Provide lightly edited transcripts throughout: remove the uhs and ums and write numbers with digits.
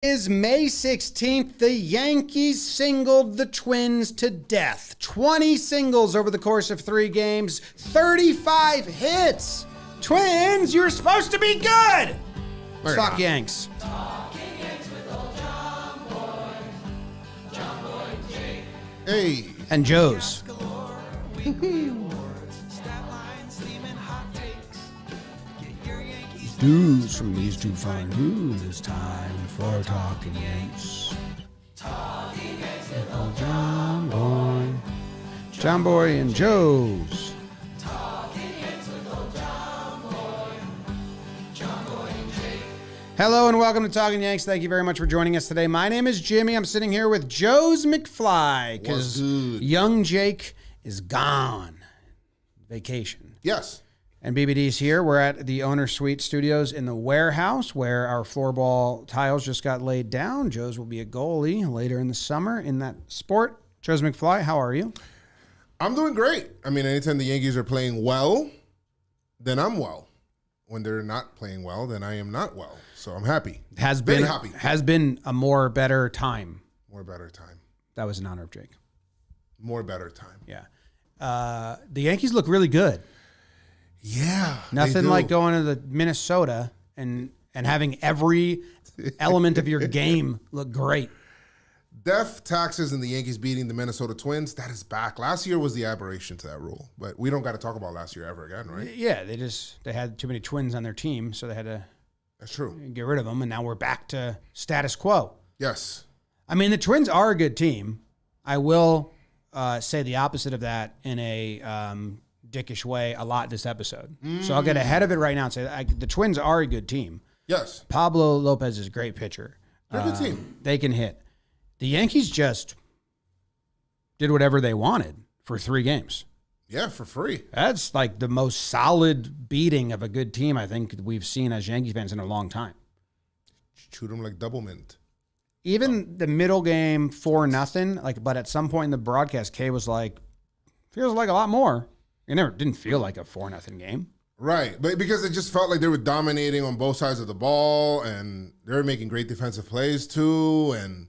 Is May 16th, the Yankees singled the Twins to death. 20 singles over the course of 3 games, 35 hits. Twins, you're supposed to be good. Talk Yanks. Hey. And Joe's. Dudes from these two fine dudes, it's time for Talking Yanks. Talking Yanks with old John Boy and Joe's. Talking Yanks with old John Boy and Jake. Hello and welcome to Talking Yanks. Thank you very much for joining us today. My name is Jimmy. I'm sitting here with Joe's McFly because young Jake is gone. Vacation. Yes. And BBD's here. We're at the Owner Suite Studios in the warehouse where our floorball tiles just got laid down. Joe's will be a goalie later in the summer in that sport. Joe's McFly, how are you? I'm doing great. I mean, anytime the Yankees are playing well, then I'm well. When they're not playing well, then I am not well. So I'm happy. Very happy. Has been a better time. More better time. That was in honor of Jake. More better time. Yeah. The Yankees look really good. Yeah. Nothing like going to the Minnesota and having every element of your game look great. Death, taxes, and the Yankees beating the Minnesota Twins, that is back. Last year was the aberration to that rule. But we don't got to talk about last year ever again, right? Yeah, they had too many Twins on their team, so they had to That's true. Get rid of them, and now we're back to status quo. Yes. I mean, the Twins are a good team. I will say the opposite of that in a dickish way a lot this episode. So I'll get ahead of it right now and say the Twins are a good team. Yes. Pablo Lopez is a great pitcher. They're a good team. They can hit. The Yankees just did whatever they wanted for 3 games. Yeah, for free. That's like the most solid beating of a good team I think we've seen as Yankees fans in a long time. Shoot them like double mint. Even the middle game 4-0, but at some point in the broadcast, Kay was like, feels like a lot more. It never didn't feel like a 4-0 game. Right, but because it just felt like they were dominating on both sides of the ball, and they were making great defensive plays too. And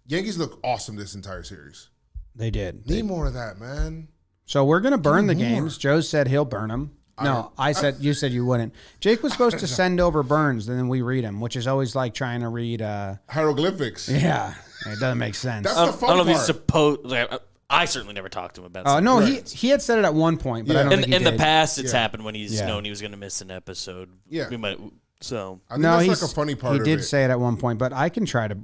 Yankees look awesome this entire series. They did. Need more of that, man. So we're gonna burn the games. Joe said he'll burn them. No, you said you wouldn't. Jake was supposed to send over burns, and then we read them, which is always like trying to read hieroglyphics. Yeah, it doesn't make sense. That's the fun I don't know part. if he's supposed. I certainly never talked to him about it. No, he had said it at one point, but I don't think he in the did. past, it's happened when he's known he was going to miss an episode. Yeah. We might, so. I think that's like a funny part of it. He did say it at one point, but I can try to,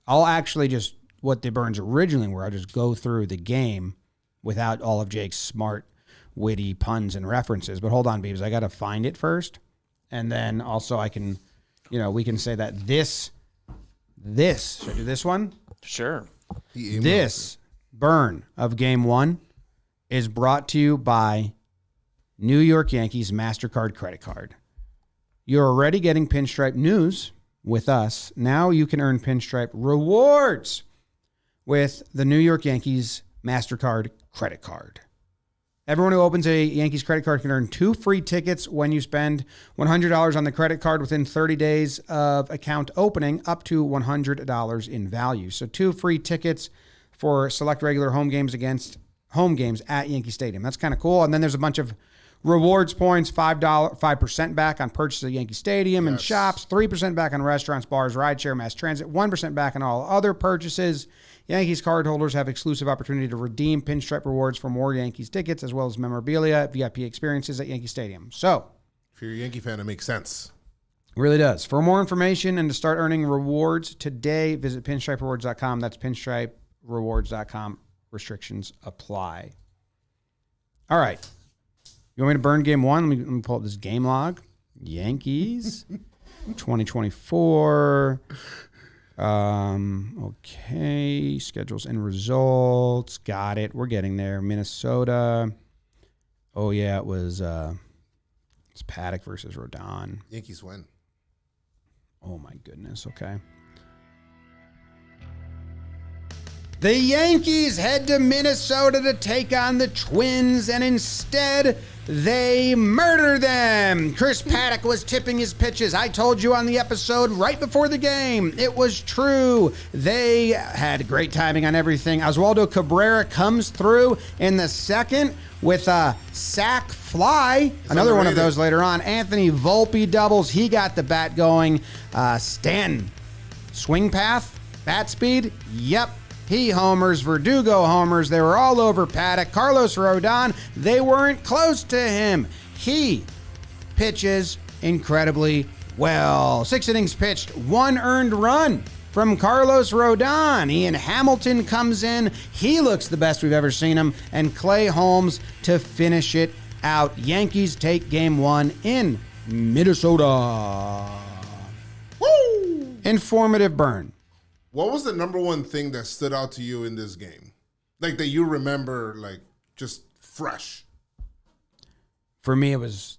I'll actually just, what the burns originally were, I'll just go through the game without all of Jake's smart, witty puns and references. But hold on, Beebs, I got to find it first. And then also I can, we can say that this, should I do this one? Sure. This burn of Game 1 is brought to you by New York Yankees MasterCard credit card. You're already getting Pinstripe news with us. Now you can earn Pinstripe rewards with the New York Yankees MasterCard credit card. Everyone who opens a Yankees credit card can earn 2 free tickets when you spend $100 on the credit card within 30 days of account opening, up to $100 in value. So 2 free tickets for select regular home games at Yankee Stadium. That's kind of cool. And then there's a bunch of rewards points, 5% back on purchase at Yankee Stadium and shops, 3% back on restaurants, bars, rideshare, mass transit, 1% back on all other purchases. Yankees cardholders have exclusive opportunity to redeem Pinstripe rewards for more Yankees tickets, as well as memorabilia, VIP experiences at Yankee Stadium. So, if you're a Yankee fan, it makes sense. It really does. For more information and to start earning rewards today, visit pinstriperewards.com. That's pinstriperewards.com. Restrictions apply. All right. You want me to burn Game 1? Let me pull up this game log. Yankees, 2024. Okay. Schedules and results. Got it. We're getting there. Minnesota. Oh, yeah. It was it's Paddock versus Rodon. Yankees win. Oh, my goodness. Okay. The Yankees head to Minnesota to take on the Twins, and instead They murdered them. Chris Paddock was tipping his pitches. I told you on the episode right before the game. It was true. They had great timing on everything. Oswaldo Cabrera comes through in the second with a sac fly. Another one of those later on. Anthony Volpe doubles. He got the bat going. Stanton, swing path, bat speed. Yep. He homers, Verdugo homers. They were all over Paddock. Carlos Rodon, they weren't close to him. He pitches incredibly well. 6 innings pitched, 1 earned run from Carlos Rodon. Ian Hamilton comes in. He looks the best we've ever seen him. And Clay Holmes to finish it out. Yankees take game 1 in Minnesota. Woo! Informative burn. What was the number one thing that stood out to you in this game? Like that you remember, like just fresh? For me, it was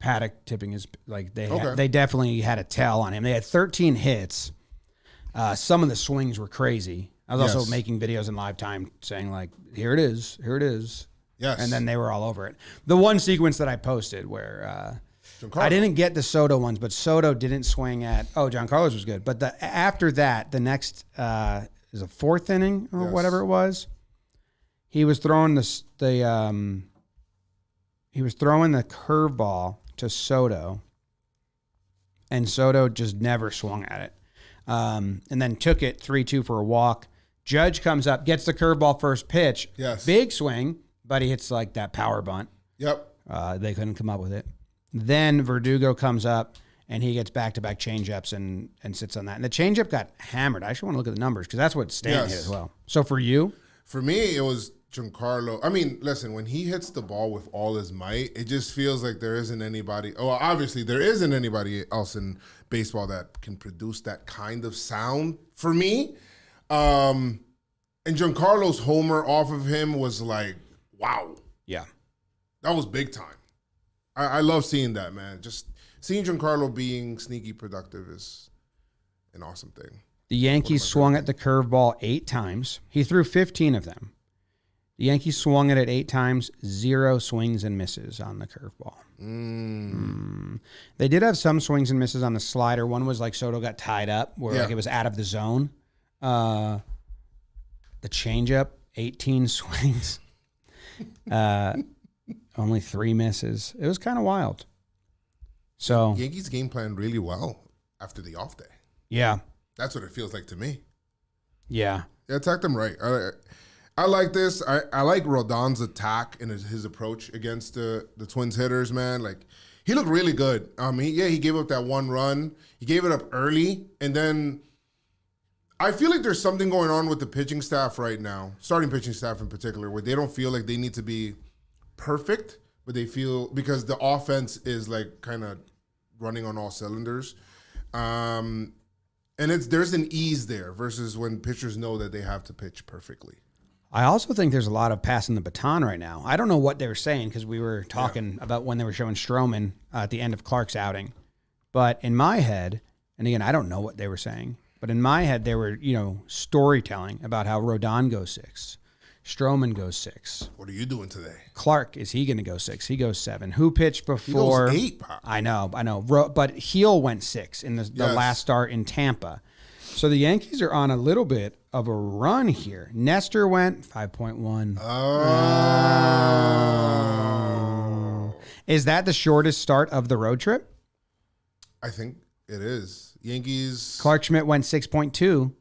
Paddock tipping his, like they definitely had a tell on him. They had 13 hits. Some of the swings were crazy. I was also making videos in live time saying like, here it is. Yes. And then they were all over it. The one sequence that I posted where I didn't get the Soto ones, but Soto didn't swing at. Oh, John Carlos was good, but after that, the next is a 4th inning or whatever it was. He was throwing the curveball to Soto, and Soto just never swung at it, and then took it 3-2 for a walk. Judge comes up, gets the curveball first pitch. Yes, big swing, but he hits like that power bunt. Yep. They couldn't come up with it. Then Verdugo comes up, and he gets back-to-back changeups and sits on that. And the changeup got hammered. I actually want to look at the numbers because that's what Stanton hit as well. So for you? For me, it was Giancarlo. I mean, listen, when he hits the ball with all his might, it just feels like there isn't anybody. Oh, obviously, there isn't anybody else in baseball that can produce that kind of sound for me. And Giancarlo's homer off of him was like, wow. Yeah. That was big time. I love seeing that, man. Just seeing Giancarlo being sneaky productive is an awesome thing. The Yankees swung at the curveball 8 times. He threw 15 of them. The Yankees swung at it 8 times, 0 swings and misses on the curveball. They did have some swings and misses on the slider. One was like Soto got tied up, where like it was out of the zone. The changeup, 18 swings. Only 3 misses. It was kind of wild. So Yankees game planned really well after the off day. Yeah. That's what it feels like to me. Yeah. They attacked them right. I like this. I like Rodon's attack and his approach against the Twins hitters, man. Like, he looked really good. He gave up that 1 run. He gave it up early. And then I feel like there's something going on with the pitching staff right now, starting pitching staff in particular, where they don't feel like they need to be perfect, but they feel because the offense is like kind of running on all cylinders. And there's an ease there versus when pitchers know that they have to pitch perfectly. I also think there's a lot of passing the baton right now. I don't know what they were saying because we were talking about when they were showing Stroman at the end of Clarke's outing. But in my head, and again, I don't know what they were saying, but in my head, they were, storytelling about how Rodon goes 6. Stroman goes 6. What are you doing today? Clarke, is he going to go 6? He goes 7. Who pitched before? He goes 8, Pop. I know. But Heel went 6 in the last start in Tampa. So the Yankees are on a little bit of a run here. Nestor went 5.1. Oh. Is that the shortest start of the road trip? I think it is. Yankees. Clarke Schmidt went 6.2 to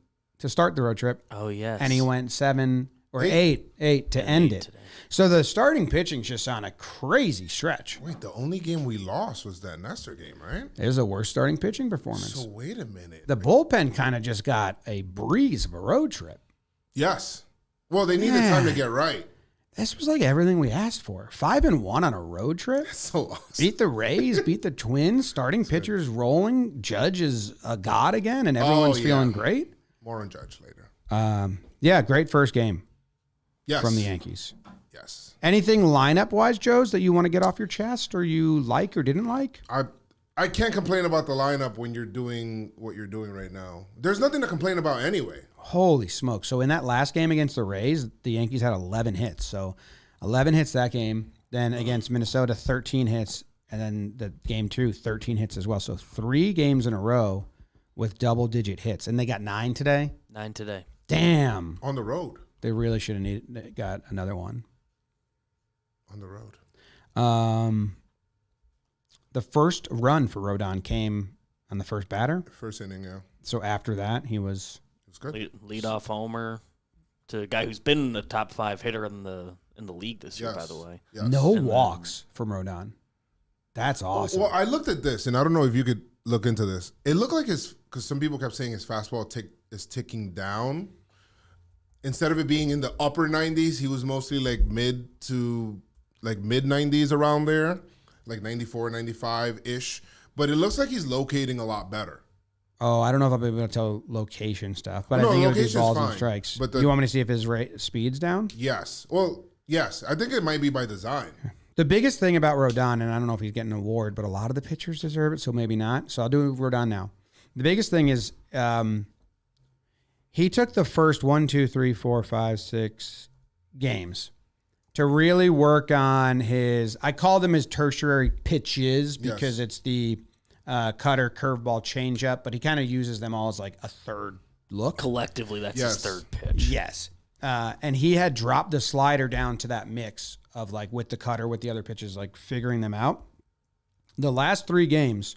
start the road trip. Oh, yes. And he went 7 or 8 to end it. Today. So the starting pitching's just on a crazy stretch. Wait, the only game we lost was that Nestor game, right? It was the worst starting pitching performance. So wait a minute. The bullpen kind of just got a breeze of a road trip. Yes. Well, they needed time to get right. This was like everything we asked for. 5-1 on a road trip. That's so awesome. Beat the Rays, beat the Twins, starting pitchers rolling. Judge is a god again, and everyone's feeling great. More on Judge later. Great first game from the Yankees. Yes. Anything lineup-wise, Joes, that you want to get off your chest or you like or didn't like? I can't complain about the lineup when you're doing what you're doing right now. There's nothing to complain about anyway. Holy smoke. So in that last game against the Rays, the Yankees had 11 hits. So 11 hits that game. Then against Minnesota, 13 hits. And then the game 2, 13 hits as well. So 3 games in a row with double-digit hits. And they got 9 today? 9 today. Damn. On the road. They really should have got another one. On the road. The first run for Rodon came on the first batter. First inning, yeah. So after that, he was good. Lead off homer to a guy who's been a top 5 hitter in the league this year, by the way. Yes. no walks from Rodon. That's awesome. Well, I looked at this, and I don't know if you could look into this. It looked like because some people kept saying his fastball is ticking down. Instead of it being in the upper 90s, he was mostly like mid 90s around there, like 94, 95-ish. But it looks like he's locating a lot better. Oh, I don't know if I'll be able to tell location stuff, but No, I think it was his location's balls and fine, strikes. but You want me to see if his speed's down? Yes. Well, yes. I think it might be by design. The biggest thing about Rodon, and I don't know if he's getting an award, but a lot of the pitchers deserve it, so maybe not. So I'll do Rodon now. The biggest thing is he took the first 1, 2, 3, 4, 5, 6 games to really work on his, I call them his tertiary pitches because it's the cutter, curveball, changeup, but he kind of uses them all as like a third look. Collectively, that's his third pitch. Yes. And he had dropped the slider down to that mix of like with the cutter, with the other pitches, like figuring them out. The last 3 games,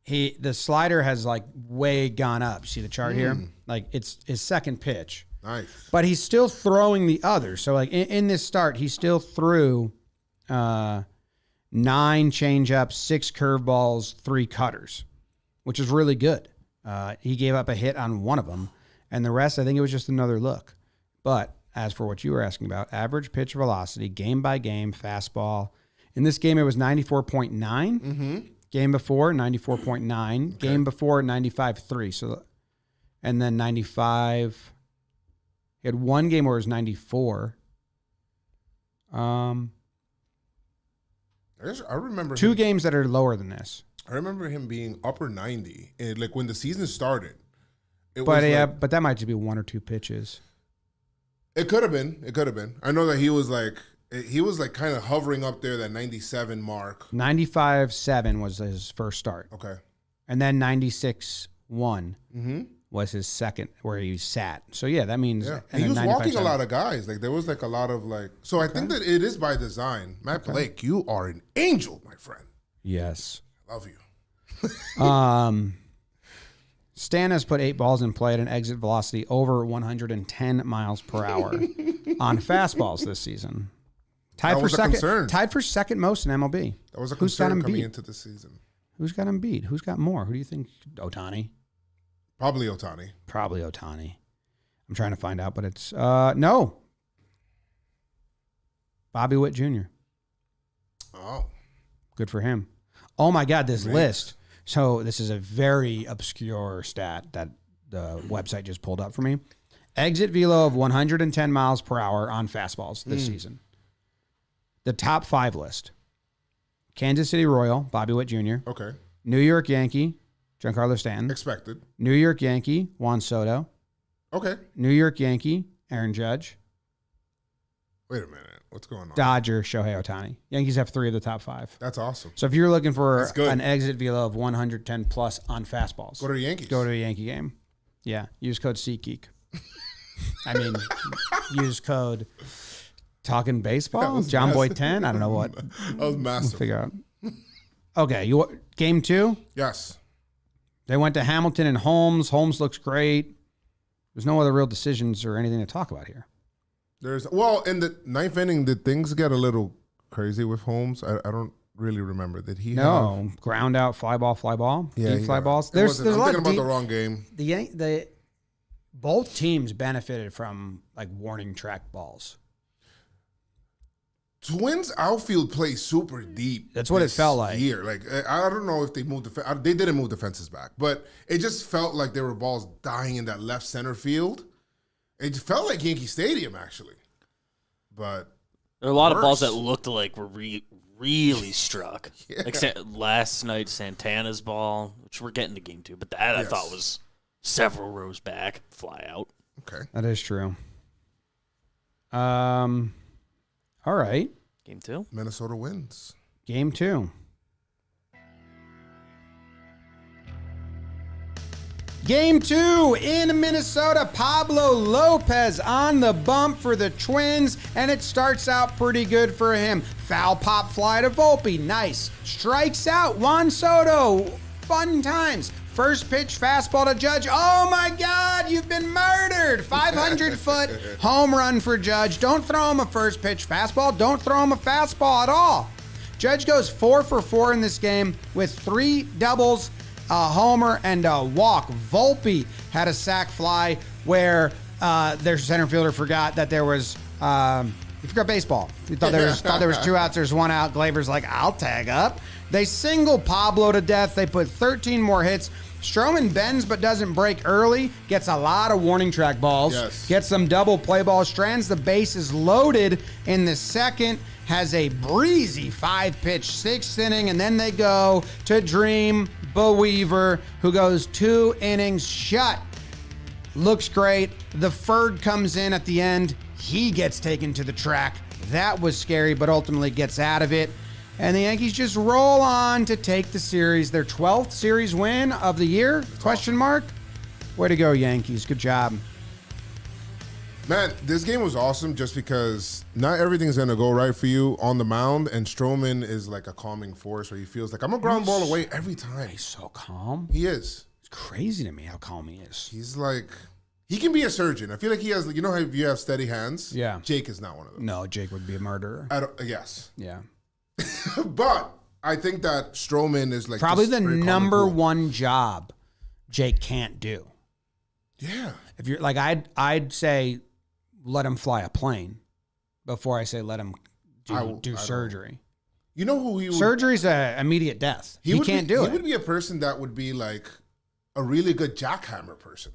the slider has like way gone up. See the chart here? Like it's his second pitch. Nice. But he's still throwing the others. So like in this start, he still threw 9 changeups, 6 curveballs, 3 cutters, which is really good. He gave up a hit on one of them, and the rest, I think it was just another look. But as for what you were asking about, average pitch velocity, game by game, fastball. In this game, it was 94.9. Mm-hmm. Game before, 94.9. Okay. Game before, 95.3. So, and then 95. He had one game where it was 94. I remember 2 games that are lower than this. I remember him being upper 90, like when the season started. But that might just be 1 or 2 pitches. It could have been. It could have been. I know that he was like kind of hovering up there, that 97 mark. 95.7 was his first start. Okay. And then 96.1 was his second, where he sat. So, yeah, that means... Yeah. He was walking a lot of guys. Like, there was like a lot of like... So, I think that it is by design. Matt Blake, you are an angel, my friend. Yes. Love you. Stan has put 8 balls in play at an exit velocity over 110 miles per hour on fastballs this season. Tied for second most in MLB. That was a concern coming into the season. Who's got him beat? Who's got more? Who do you think? Ohtani? Probably Ohtani. I'm trying to find out, but it's no. Bobby Witt Jr. Oh. Good for him. Oh my God, this list. So this is a very obscure stat that the website just pulled up for me. Exit velo of 110 miles per hour on fastballs this season. The top 5 list. Kansas City Royal, Bobby Witt Jr. Okay. New York Yankee, Giancarlo Stanton. Expected. New York Yankee, Juan Soto. Okay. New York Yankee, Aaron Judge. Wait a minute. What's going on? Dodger, Shohei Ohtani. Yankees have 3 of the top 5. That's awesome. So if you're looking for an exit velo of 110 plus on fastballs, go to the Yankees. Go to a Yankee game. Yeah. Use code SeatGeek. I mean, use code Talkin Baseball, John Boy 10. I don't know what. That was massive. We'll figure out. Okay. Game 2? Yes. They went to Hamilton and Holmes. Holmes looks great. There's no other real decisions or anything to talk about here. In the 9th inning, did things get a little crazy with Holmes? I don't really remember. Did he? No, ground out, fly ball, yeah, deep fly balls. I'm thinking about the wrong game. Both teams benefited from like warning track balls. Twins outfield plays super deep. That's what it felt like. Like I don't know if they moved they didn't move the fences back, but it just felt like there were balls dying in that left center field. It felt like Yankee Stadium, actually. But there are a lot of balls that looked like were really struck. Yeah. Like last night, Santana's ball, which we're getting to game 2, but that I thought was several rows back, fly out. Okay. That is true. All right. Game 2. Minnesota wins. Game 2. Game 2 in Minnesota. Pablo Lopez on the bump for the Twins, and it starts out pretty good for him. Foul pop fly to Volpe. Nice. Strikes out Juan Soto. Fun times. First pitch fastball to Judge. Oh my God, you've been murdered. 500-foot home run for Judge. Don't throw him a first pitch fastball. Don't throw him a fastball at all. Judge goes 4 for 4 in this game with 3 doubles, a homer, and a walk. Volpe had a sac fly where their center fielder forgot that there was he forgot baseball. He thought there was 2 outs. There's 1 out. Gleyber's like, I'll tag up. They single Pablo to death. They put 13 more hits. Stroman bends but doesn't break early. Gets a lot of warning track balls. Yes. Gets some double play balls. Strands the bases loaded in the second. Has a breezy 5-pitch 6th inning. And then they go to Dream Weaver, who goes 2 innings shut. Looks great. The Ferg comes in at the end. He gets taken to the track. That was scary, but ultimately gets out of it. And the Yankees just roll on to take the series. Their 12th series win of the year? Question mark? Way to go, Yankees. Good job. Man, this game was awesome just because not everything's going to go right for you on the mound, and Stroman is like a calming force where he feels like I'm a ground ball away every time. He's so calm. He is. It's crazy to me how calm he is. He's like, he can be a surgeon. I feel like he has, you know how you have steady hands? Yeah. Jake is not one of them. No, Jake would be a murderer. Yes. Yeah. But I think that Stroman is like probably just the very calm and number cool. one job Jake can't do. Yeah. If you're like, I'd say let him fly a plane before I say let him do surgery. You know who he would... Surgery's an immediate death. He can't do it. He would be a person that would be like a really good jackhammer person.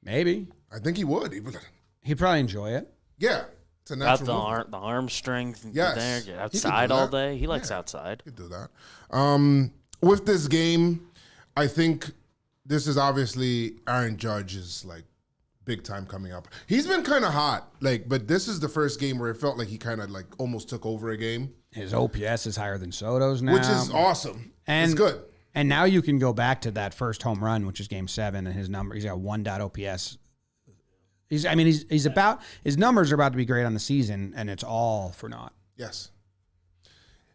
Maybe. I think he would. He'd probably enjoy it. Yeah. It's a Got natural the arm strength. Yes. There, get He could outside do all that. day. He likes Yeah. outside. He could do that. With this game, I think this is obviously Aaron Judge's like big time coming up. He's been kind of hot, like, but this is the first game where it felt like he kind of like almost took over a game. His OPS is higher than Soto's now, Which is awesome. And it's good. And now you can go back to that first home run, which is Game 7, and his number. He's got 1 OPS. His numbers are about to be great on the season, and it's all for naught. Yes.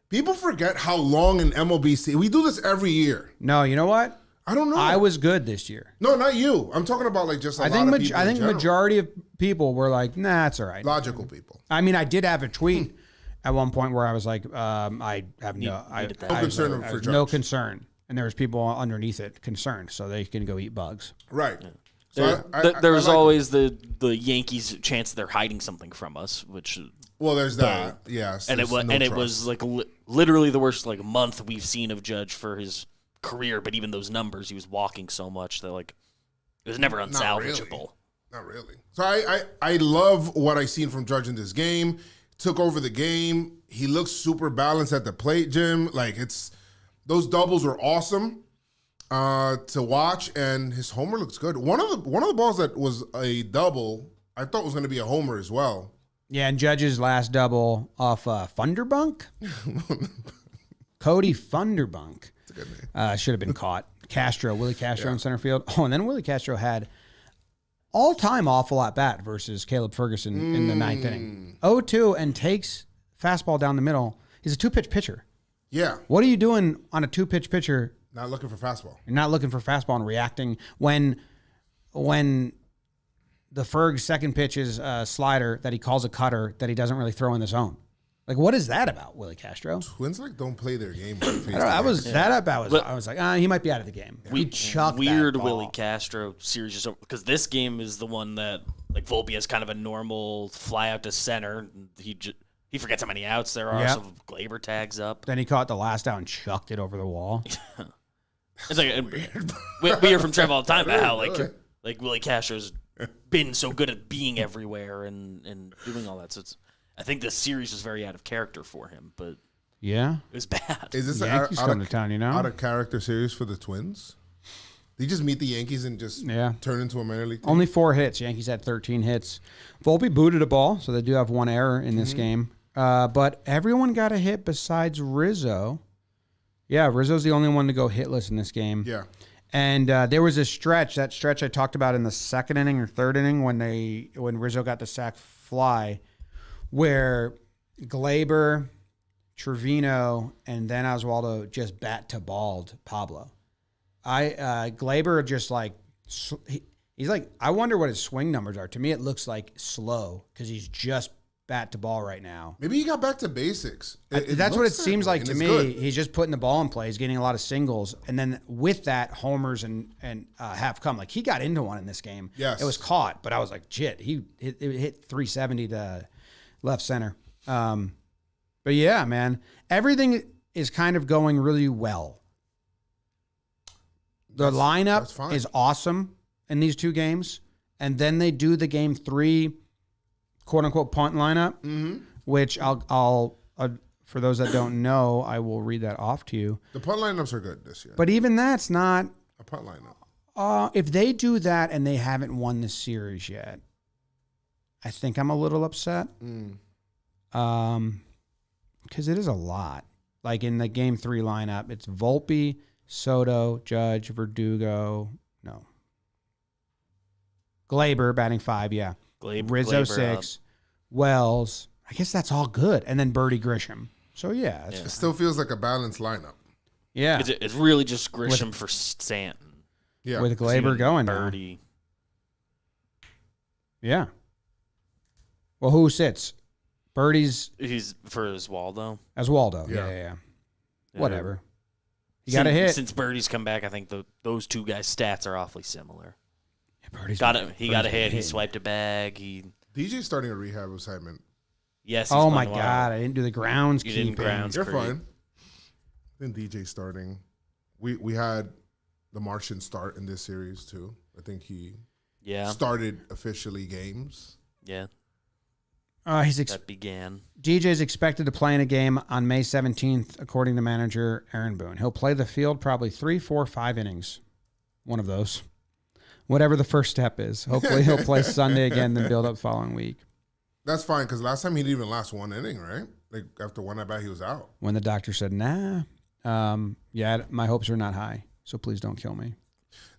People forget how long an MLB we do this every year. No, you know what? I don't know. I was good this year. No, not you. I'm talking about like just a I lot think of people I in think general. majority of people were like, nah, it's all right. Logical people. I mean, I did have a tweet at one point where I was like, I have no concern for no Judge. concern, and there was people underneath it concerned, so they can go eat bugs. Right. So There's I like always the Yankees chance they're hiding something from us, which Well, there's that. Yes. and it was like literally the worst like month we've seen of Judge for his career. But even those numbers, he was walking so much that like it was never unsalvageable. Not really. So I love what I seen from Judge in this game. Took over the game. He looks super balanced at the plate, Jim. Like those doubles were awesome to watch, and his homer looks good. One of the balls that was a double, I thought was going to be a homer as well. Yeah, and Judge's last double off Funderbunk. Cody Funderbunk. That's a good name. Should have been caught. Willie Castro in center field. Oh, and then Willie Castro had all-time awful at-bat versus Caleb Ferguson in the 9th inning. 0-2 and takes fastball down the middle. He's a 2-pitch pitcher. Yeah. What are you doing on a 2-pitch pitcher? Not looking for fastball. You're not looking for fastball and reacting when the Ferg's second pitch is a slider that he calls a cutter that he doesn't really throw in the zone. Like, what is that about, Willie Castro? Twins like don't play their game. I was like, he might be out of the game. He chucked Weird that ball. Willie Castro series is over because this game is the one that like Volpe has kind of a normal fly out to center. He forgets how many outs there are, so Gleyber tags up. Then he caught the last out and chucked it over the wall. It's like we hear from Trev all the time about how like Willie Castro's been so good at being everywhere and doing all that. So I think this series was very out of character for him, but Yeah. it was bad. Is this Yankees coming to town, you know? out of character series for the Twins? They just meet the Yankees and just turn into a minor league team? Only 4 hits. Yankees had 13 hits. Volpe booted a ball, so they do have 1 error in this game. But everyone got a hit besides Rizzo. Yeah, Rizzo's the only one to go hitless in this game. Yeah. And there was a stretch I talked about in the second inning or third inning when Rizzo got the sac fly, where Gleyber, Trevino, and then Oswaldo just bat to balled Pablo. Gleyber just like he's like, I wonder what his swing numbers are. To me, it looks like slow because he's just bat to ball right now. Maybe he got back to basics. That's what it seems like to me. Good. He's just putting the ball in play. He's getting a lot of singles, and then with that, homers and have come. Like he got into one in this game. Yes, it was caught, but I was like, shit, it hit 370 to left center. But yeah, man, everything is kind of going really well. The lineup is awesome in these two games, and then they do the game 3. "Quote unquote" punt lineup, which I'll for those that don't know, I will read that off to you. The punt lineups are good this year. But even that's not a punt lineup. If they do that and they haven't won the series yet, I think I'm a little upset. Because it is a lot. Like in the game 3 lineup, it's Volpe, Soto, Judge, Verdugo. No. Gleyber batting 5, yeah. Rizzo Gleyber 6, Wells. I guess that's all good. And then Berti, Grisham. So, yeah. It still feels like a balanced lineup. Yeah. It's really just Grisham for Stanton. Yeah. With Gleyber going now. Berti. Yeah. Well, who sits? Berti's... He's for Oswaldo. Oswaldo. Yeah. Yeah. Whatever. He got a hit. Since Berti's come back, I think those two guys' stats are awfully similar. Berti's He got a hit. He swiped a bag. DJ's starting a rehab assignment. Yes. Oh my God! I didn't do the groundskeeping. You didn't grounds. You're fine. I think DJ's starting. We had the Martian start in this series too. I think he started officially games. Yeah. That began. DJ's expected to play in a game on May 17th, according to manager Aaron Boone. He'll play the field probably 3, 4, 5 innings. One of those. Whatever the first step is. Hopefully he'll play Sunday again, then build up following week. That's fine, because last time he didn't even last 1 inning, right? Like after 1 at bat, he was out. When the doctor said, nah, my hopes are not high, so please don't kill me.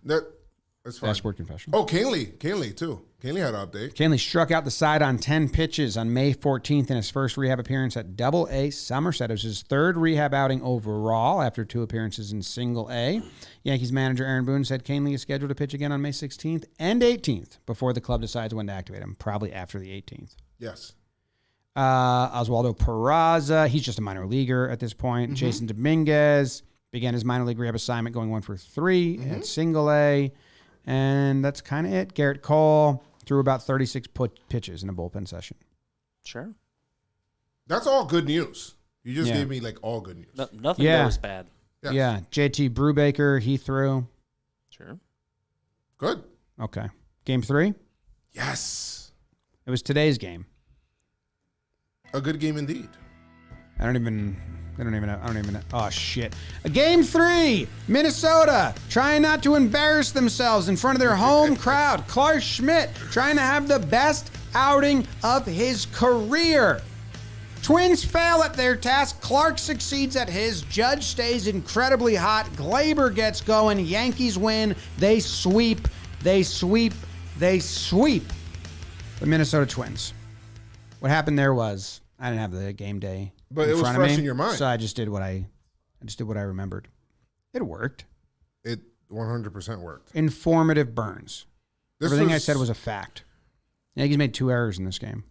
That's fine. Dashboard confession. Oh, Canely too. Canely had an update. Canely struck out the side on 10 pitches on May 14th in his first rehab appearance at Double-A Somerset. It was his 3rd rehab outing overall after 2 appearances in Single-A. Yankees manager Aaron Boone said Canely is scheduled to pitch again on May 16th and 18th before the club decides when to activate him, probably after the 18th. Yes. Oswaldo Peraza, he's just a minor leaguer at this point. Jason Dominguez began his minor league rehab assignment going 1 for 3 at Single-A. And that's kind of it. Garrett Cole threw about 36 pitches in a bullpen session. Sure. That's all good news. You just gave me like all good news. Nothing that was bad. Yes. Yeah. JT Brubaker, he threw. Sure. Good. Okay. Game 3? Yes. It was today's game. A good game indeed. I don't even know. Oh, shit. Game 3, Minnesota trying not to embarrass themselves in front of their home crowd. Clarke Schmidt trying to have the best outing of his career. Twins fail at their task. Clarke succeeds at his. Judge stays incredibly hot. Gleyber gets going. Yankees win. They sweep. They sweep. They sweep the Minnesota Twins. What happened there was I didn't have the game day. But it was fresh in your mind. So I just did what I remembered. It worked. It 100% worked. Informative burns. Everything I said was a fact. Yankees made 2 errors in this game.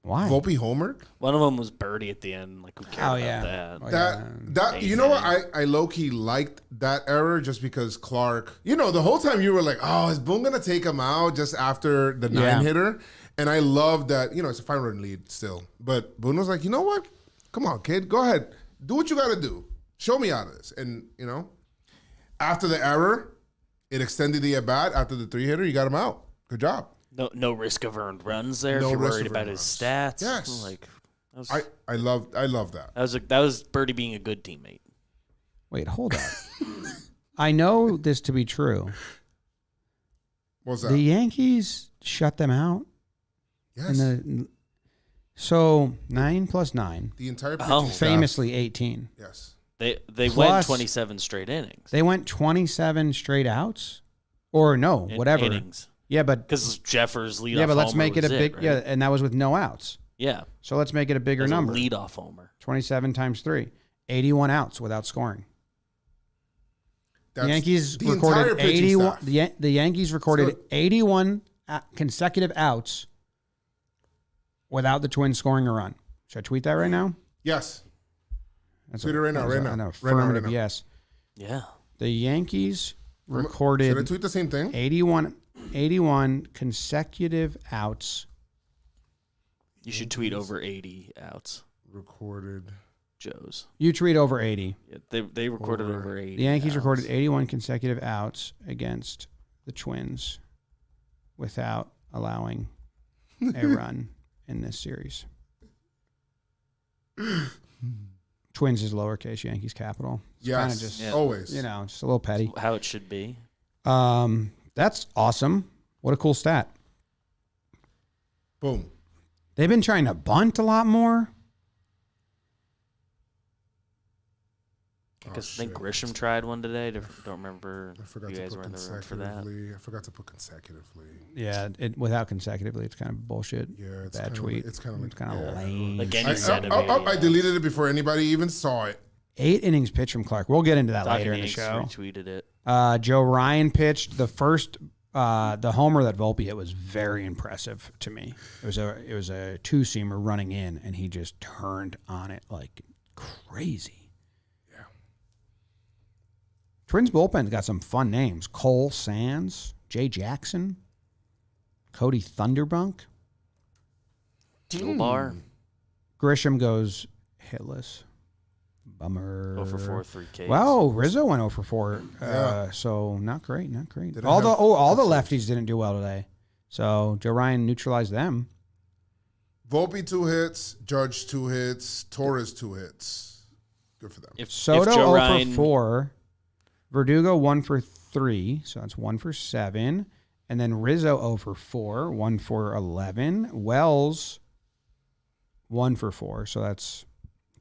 Why? Volpe homered? One of them was Berti at the end. Like, who cared about that? That you know what? I low-key liked that error just because Clarke, the whole time you were like, oh, is Boone going to take him out just after the 9-hitter? And I love that, it's a 5-run lead still. But Boone was like, you know what? Come on, kid. Go ahead. Do what you got to do. Show me out of this. And, after the error, it extended the at-bat. After the 3-hitter, you got him out. Good job. No risk of earned runs there. If you're worried about his stats. Yes. Like, I love that. That was Berti being a good teammate. Wait, hold on. I know this to be true. What's that? The Yankees shut them out. Yes. So 9 plus 9, The entire pitching Oh. staff. famously 18. Yes. They Plus- went 27 straight innings. They went 27 straight outs, or no, whatever. Innings. Yeah, but Because Jeffers leadoff yeah, but let's homer make it a was big right? yeah, and that was with no outs. Yeah. So let's make it a bigger As a number. leadoff homer. 27 times 3, 81 outs without scoring. That's The Yankees the entire recorded pitching 81. staff. The Yankees recorded So- 81 consecutive outs without the Twins scoring a run. Should I tweet that right now? Yes. That's Tweet it right now, that's right an now. Right now, right affirmative now. yes. Yeah. The Yankees Should I recorded tweet the same thing? 81 consecutive outs. You should tweet over 80 outs, Recorded. Joe's. You tweet over 80. Yeah, they recorded over 80. The Yankees outs. recorded 81 consecutive outs against the Twins without allowing a run in this series. Twins is lowercase, Yankees capital. It's Yes. kind of just, Yeah. Always. you know, just a little petty. How it should be. That's awesome. What a cool stat. Boom. They've been trying to bunt a lot more. Because I think shit. Grisham tried one today. Don't remember I if forgot you to guys put were in the room for that. consecutively. I forgot to put consecutively. Yeah, without consecutively, it's kind of bullshit. Yeah, it's Bad kind tweet. of it's kind of like kind of lame. Like shit. any set of I deleted it before anybody even saw it. 8 innings pitched from Clarke. We'll get into that later in the Talkin show. retweeted it. Joe Ryan pitched the first, the homer that Volpe hit was very impressive to me. It was a two-seamer running in, and he just turned on it like crazy. Yeah. Twins bullpen's got some fun names: Cole Sands, Jay Jackson, Cody Thunderbunk. Bar. Grisham goes hitless. Bummer. 0 for 4, 3 Ks. Wow, Rizzo went 0 for 4. Yeah. So not great, not great. Didn't All have- the lefties didn't do well today. So Joe Ryan neutralized them. Volpe 2 hits, Judge 2 hits, Torres 2 hits. Good for them. If Soto Joe 0 Ryan, for 4. Verdugo 1 for 3. So that's 1 for 7. And then Rizzo 0 for 4. 1 for 11. Wells 1 for 4. So that's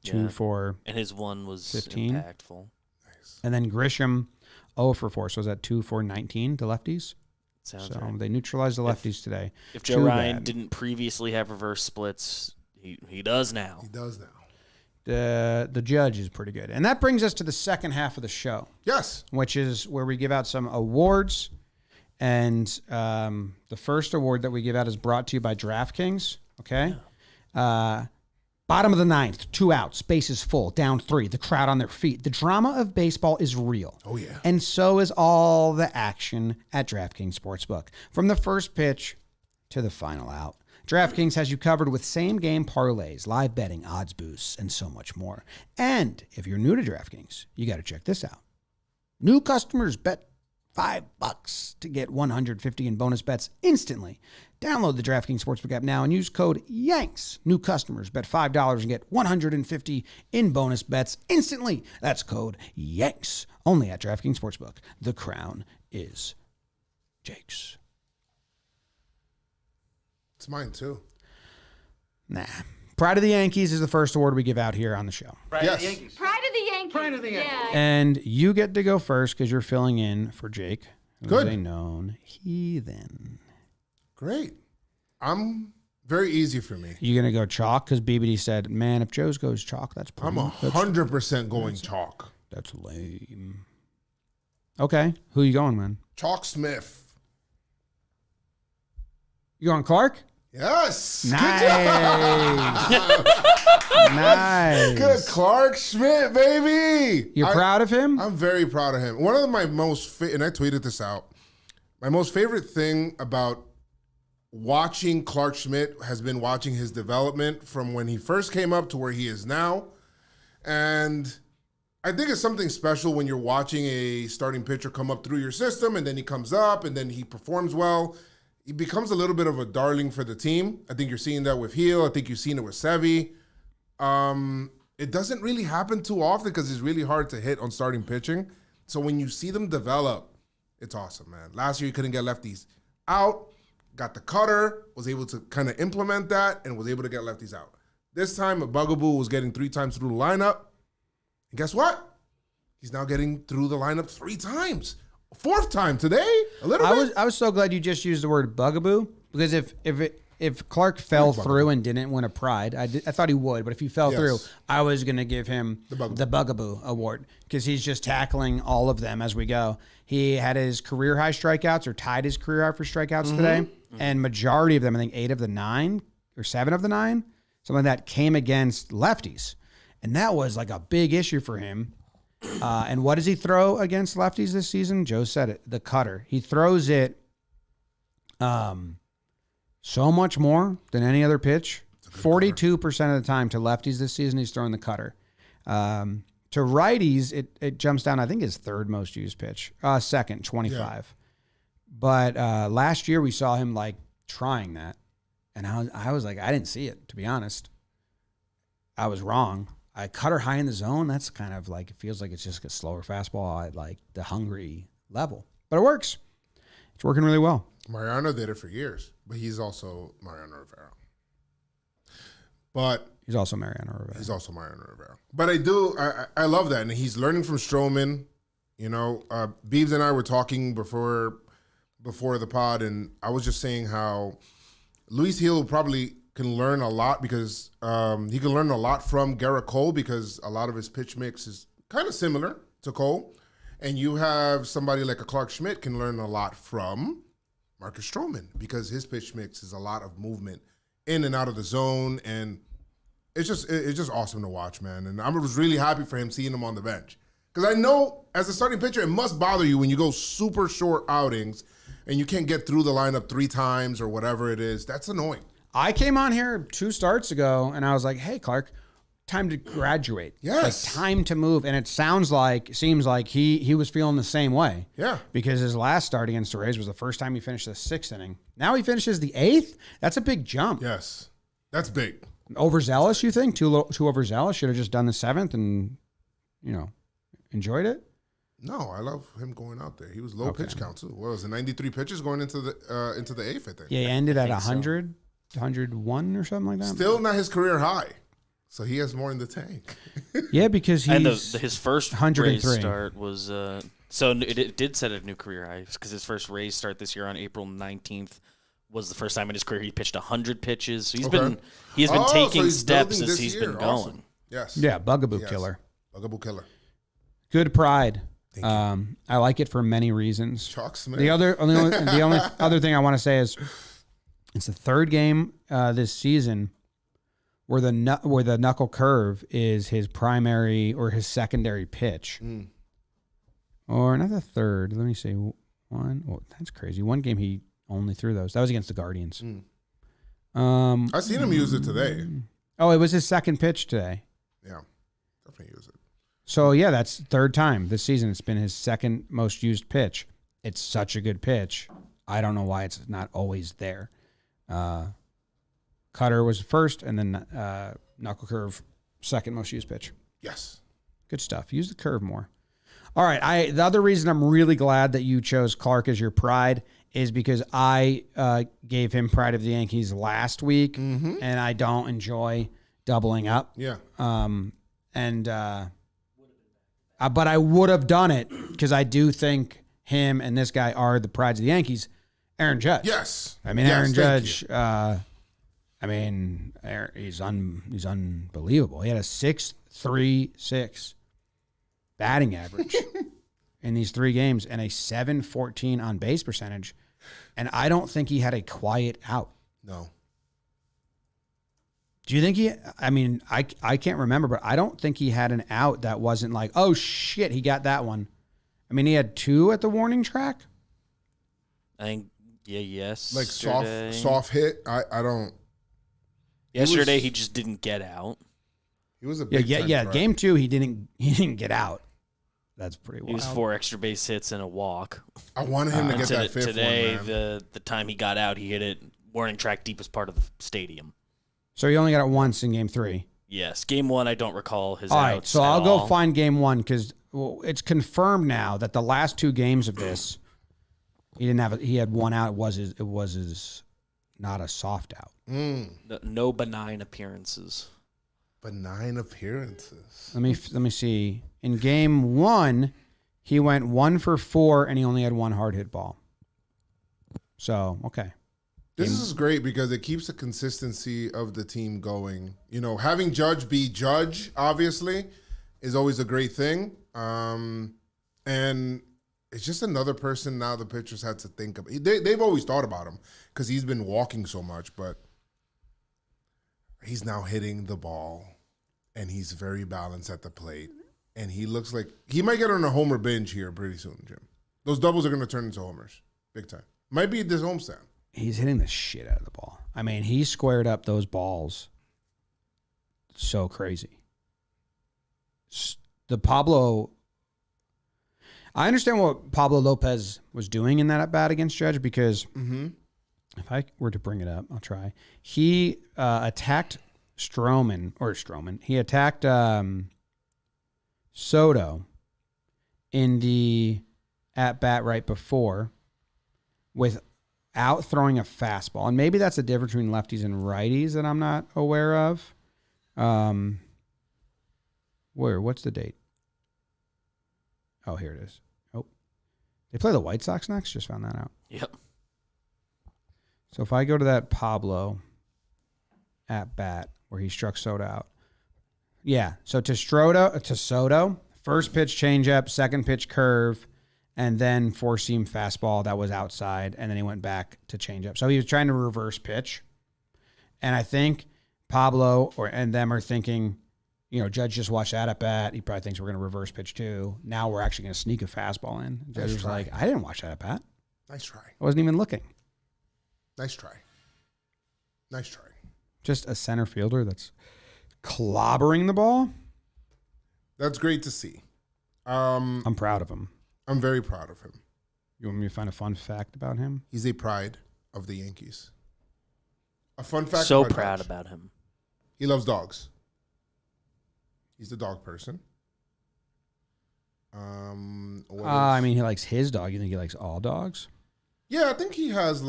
2 Yeah. for. and his one was 15. impactful. And then Grisham 0 for 4. So is that 2 for 19 to lefties? Sounds So right. they neutralized the lefties today. If Joe Too Ryan bad. didn't previously have reverse splits, he does now. He does now. The judge is pretty good. And that brings us to the second half of the show, Yes. which is where we give out some awards. And the first award that we give out is brought to you by DraftKings. Okay. Bottom of the ninth, 2 outs, bases full, down 3, the crowd on their feet. The drama of baseball is real. Oh, yeah. And so is all the action at DraftKings Sportsbook. From the first pitch to the final out. DraftKings has you covered with same-game parlays, live betting, odds boosts, and so much more. And if you're new to DraftKings, you got to check this out. New customers bet $5 to get $150 in bonus bets instantly. Download the DraftKings Sportsbook app now and use code YANKS. New customers bet $5 and get $150 in bonus bets instantly. That's code YANKS. Only at DraftKings Sportsbook. The crown is Jake's. It's mine too. Nah. Pride of the Yankees is the first award we give out here on the show. Yes. Pride of the Yankees. Pride of the Yankees. Yeah. And you get to go first because you're filling in for Jake, who's Good. a known heathen. Great. I'm very easy for me. You gonna go chalk? Because BBD said, "Man, if Joe's goes chalk, that's pretty. I'm 100% going chalk. That's lame." Okay, who you going, man? Chalk Smith. You going Clarke? Yes. Nice. Good job. Nice. Good Clarke Schmidt, baby. You're proud of him? I'm very proud of him. One of my most, and I tweeted this out, my most favorite thing about watching Clarke Schmidt has been watching his development from when he first came up to where he is now. And I think it's something special when you're watching a starting pitcher come up through your system and then he comes up and then he performs well. He becomes a little bit of a darling for the team. I think you're seeing that with Heel. I think you've seen it with Sevy. It doesn't really happen too often because it's really hard to hit on starting pitching. So when you see them develop, it's awesome, man. Last year, you couldn't get lefties out. got the cutter, was able to kind of implement that, and was able to get lefties out. This time, a Bugaboo was getting 3 times through the lineup. And guess what? He's now getting through the lineup 3 times. 4th time today, a little bit. I was so glad you just used the word bugaboo, because if Clarke fell through and didn't win a pride, I thought he would, but if he fell through, I was going to give him the bugaboo award, because he's just tackling all of them as we go. He had his career high strikeouts, or tied his career high for strikeouts today, and majority of them, I think 8 of the 9 or 7 of the 9, something like that, came against lefties, and that was like a big issue for him. And what does he throw against lefties this season? Joe said it, the cutter. He throws it so much more than any other pitch. 42% of the time to lefties this season, he's throwing the cutter. To righties, it jumps down, I think, his 3rd most used pitch. Second, 25. Yeah. But last year we saw him like trying that. And I was like, I didn't see it, to be honest. I was wrong. I cut her high in the zone. That's kind of like, it feels like it's just a slower fastball at like the hungry level. But it works. It's working really well. Mariano did it for years, but he's also Mariano Rivera. But he's also Mariano Rivera. But I love that. And he's learning from Stroman. You know, Beebs and I were talking before the pod, and I was just saying how Luis Hill probably can learn a lot, because he can learn a lot from Garrett Cole, because a lot of his pitch mix is kind of similar to Cole. And you have somebody like a Clarke Schmidt can learn a lot from Marcus Stroman, because his pitch mix is a lot of movement in and out of the zone. And it's just awesome to watch, man. And I was really happy for him, seeing him on the bench. Because I know as a starting pitcher, it must bother you when you go super short outings and you can't get through the lineup 3 times or whatever it is. That's annoying. I came on here 2 starts ago, and I was like, hey, Clarke, time to graduate. Yes. Like, time to move. And it seems like he was feeling the same way. Yeah. Because his last start against the Rays was the first time he finished the 6th inning. Now he finishes the 8th? That's a big jump. Yes. That's big. Overzealous, you think? Too overzealous? Should have just done the 7th and, enjoyed it? No, I love him going out there. He was low pitch count, too. What was it, 93 pitches going into the 8th, I think. Yeah, he ended at 100. 101 or something like that. Still not his career high, so he has more in the tank. Yeah, because he's his first 103 Rays start was so it did set a new career high, because his first Rays start this year on April 19th was the first time in his career he pitched 100 pitches. So he's been taking steps as he's been going. Awesome. Yes. Yeah, bugaboo killer. Bugaboo killer. Good pride. Thank you. I like it for many reasons. Chalk Smith. The only other thing I want to say is, it's the 3rd game this season where the knuckle curve is his primary or his secondary pitch. Or not the 3rd. Let me see. One. Oh, that's crazy. One game he only threw those. That was against the Guardians. I seen him use it today. Oh, it was his 2nd pitch today. Yeah, definitely use it. So, yeah, that's 3rd time this season. It's been his 2nd most used pitch. It's such a good pitch. I don't know why it's not always there. Cutter was first, and then knuckle curve, 2nd most used pitch. Yes. Good stuff. Use the curve more. All right. The other reason I'm really glad that you chose Clarke as your pride is because I gave him pride of the Yankees last week, and I don't enjoy doubling up. Yeah. But I would have done it because I do think him and this guy are the prides of the Yankees. Aaron Judge. Yes. I mean, Aaron Judge, he's unbelievable. He had a 6.36 batting average in these 3 games and a 7.14 on base percentage. And I don't think he had a quiet out. No. Do you think I can't remember, but I don't think he had an out that wasn't like, oh shit, he got that one. I mean, he had 2 at the warning track. I think, yes. Like soft hit. I don't. Yesterday he just didn't get out. He was a big time Game 2 he didn't get out. That's pretty wild. He was 4 extra base hits and a walk. I wanted him to get that 5th today, one, man. the time he got out, he hit it warning track deepest part of the stadium. So he only got it once in Game 3. Yes, Game 1 I don't recall his outs. All right, so I'll go find Game 1 because it's confirmed now that the last 2 games of this, He didn't have. He had one out. It was his not a soft out. No benign appearances. Benign appearances. Let me see. In game 1, he went 1 for 4, and he only had one hard hit ball. So okay. This is great because it keeps the consistency of the team going. You know, having Judge be Judge, obviously, is always a great thing. And it's just another person now the pitchers had to think of. They've always thought about him because he's been walking so much, but he's now hitting the ball, and he's very balanced at the plate. And he looks like he might get on a homer binge here pretty soon, Jim. Those doubles are going to turn into homers big time. Might be this homestand. He's hitting the shit out of the ball. I mean, he squared up those balls so crazy. The Pablo, I understand what Pablo Lopez was doing in that at bat against Judge because if I were to bring it up, I'll try. He attacked Stroman. He attacked Soto in the at bat right before without throwing a fastball. And maybe that's the difference between lefties and righties that I'm not aware of. What's the date? Oh, here it is. Oh, they play the White Sox next? Just found that out. Yep. So if I go to that Pablo at bat where he struck Soto out. Yeah. So to Soto, first pitch changeup, second pitch curve, and then four-seam fastball that was outside, and then he went back to changeup. So he was trying to reverse pitch. And I think Pablo and them are thinking, Judge just watched that at bat. He probably thinks we're going to reverse pitch too. Now we're actually going to sneak a fastball in. Judge was like, I didn't watch that at bat. Nice try. I wasn't even looking. Nice try. Just a center fielder that's clobbering the ball. That's great to see. I'm proud of him. I'm very proud of him. You want me to find a fun fact about him? He's a pride of the Yankees. A fun fact. So proud about him. He loves dogs. He's the dog person. He likes his dog. You think he likes all dogs? Yeah, I think he has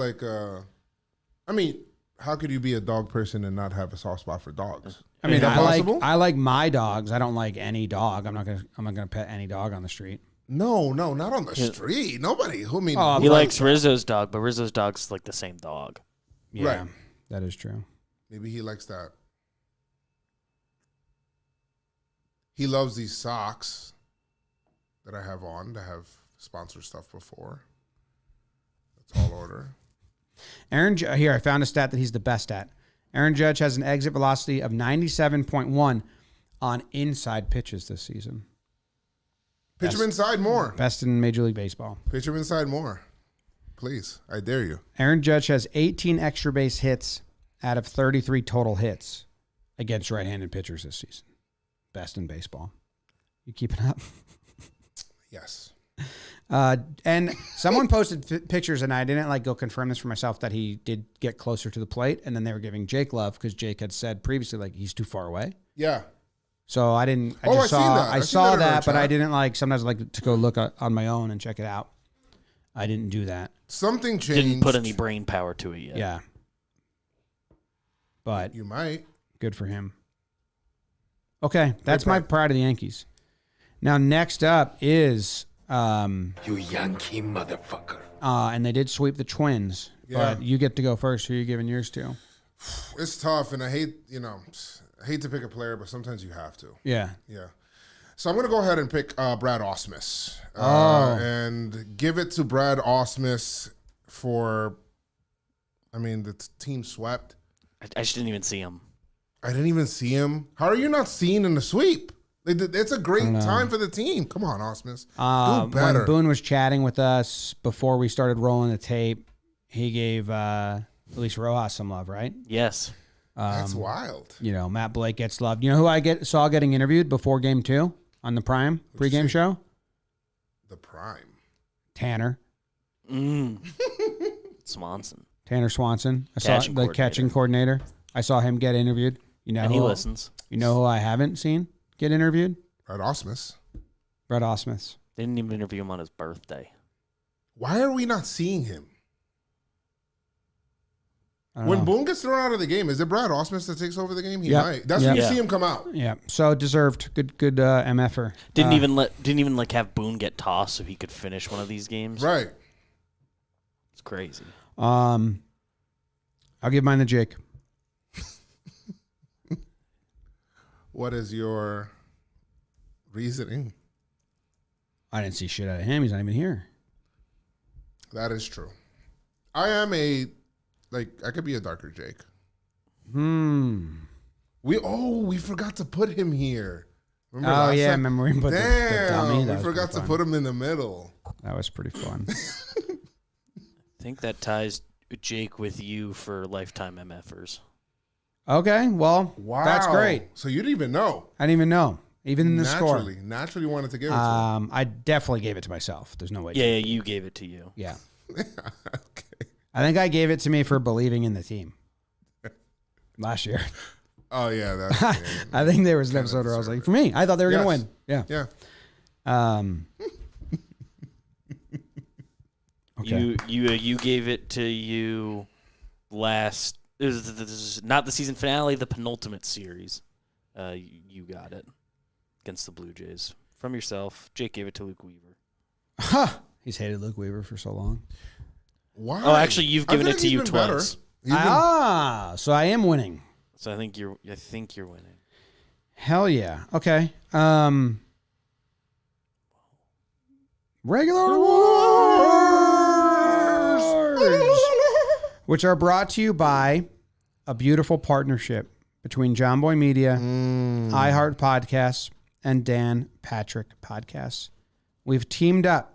how could you be a dog person and not have a soft spot for dogs? I like my dogs. I don't like any dog. I'm not gonna pet any dog on the street. No, not on the street. Nobody. He likes Rizzo's dog, but Rizzo's dog's like the same dog. Yeah, right. That is true. Maybe he likes that. He loves these socks that I have on that have sponsored stuff before. That's all order. Here, I found a stat that he's the best at. Aaron Judge has an exit velocity of 97.1 on inside pitches this season. Pitch him inside more. Best in Major League Baseball. Pitch him inside more. Please. I dare you. Aaron Judge has 18 extra base hits out of 33 total hits against right-handed pitchers this season. Best in baseball. You keeping up? Yes. And someone posted pictures, and I didn't go confirm this for myself, that he did get closer to the plate, and then they were giving Jake love because Jake had said previously he's too far away. Yeah. So I didn't. I saw that, but I didn't sometimes to go look on my own and check it out. I didn't do that. Something changed. Didn't put any brain power to it yet. Yeah. But you might. Good for him. Okay, that's my pride of the Yankees. Now next up is you Yankee motherfucker. And they did sweep the Twins. Yeah. But you get to go first. Who are you giving yours to? It's tough, and I hate to pick a player, but sometimes you have to. Yeah. Yeah. So I'm going to go ahead and pick Brad Ausmus. And give it to Brad Ausmus for, the team swept. I just didn't even see him. I didn't even see him. How are you not seen in the sweep? It's a great time for the team. Come on, Ausmus. Do better. When Boone was chatting with us before we started rolling the tape, he gave Luis Rojas some love, right? Yes. That's wild. Matt Blake gets loved. You know who I saw getting interviewed before Game 2 on the Prime pregame show? The Prime. Tanner. Swanson. Tanner Swanson. I saw the catching coordinator. I saw him get interviewed. And he listens. You know who I haven't seen get interviewed? Brad Ausmus. Brad Ausmus. They didn't even interview him on his birthday. Why are we not seeing him? I don't When know. Boone gets thrown out of the game, is it Brad Osmus that takes over the game? He Yep. might. That's Yep. when you Yeah. see him come out. Yeah, so deserved. Good MFer. Didn't even like have Boone get tossed so he could finish one of these games. Right. It's crazy. I'll give mine to Jake. What is your reasoning? I didn't see shit out of him. He's not even here. That is true. I am I could be a darker Jake. We forgot to put him here. Remember last time? remember we put the dummy? Damn, That we was forgot to pretty put him in the middle. fun. That was pretty fun. I think that ties Jake with you for lifetime MFers. Okay, well, Wow. that's great. So you didn't even know. I didn't even know, even in the Naturally wanted to give it score. I definitely gave it to myself. There's no way. Yeah, you gave it to you. Yeah. to him. Okay. I think I gave it to me for believing in the team last year. Oh, yeah. That's, I think there was an episode where I was like, for me, I thought they were going to Yes. win. Yeah. Yeah. Okay. You gave it to you last. This is not the season finale, the penultimate series. You got it against the Blue Jays from yourself. Jake gave it to Luke Weaver. He's hated Luke Weaver for so long. Why? Oh, actually, you've I given feel it like to he's you been twice. better. He's been- So I am winning. So I think you're winning. Hell yeah. Okay. Regular awards, which are brought to you by a beautiful partnership between John Boy Media, iHeart Podcasts, and Dan Patrick Podcasts. We've teamed up.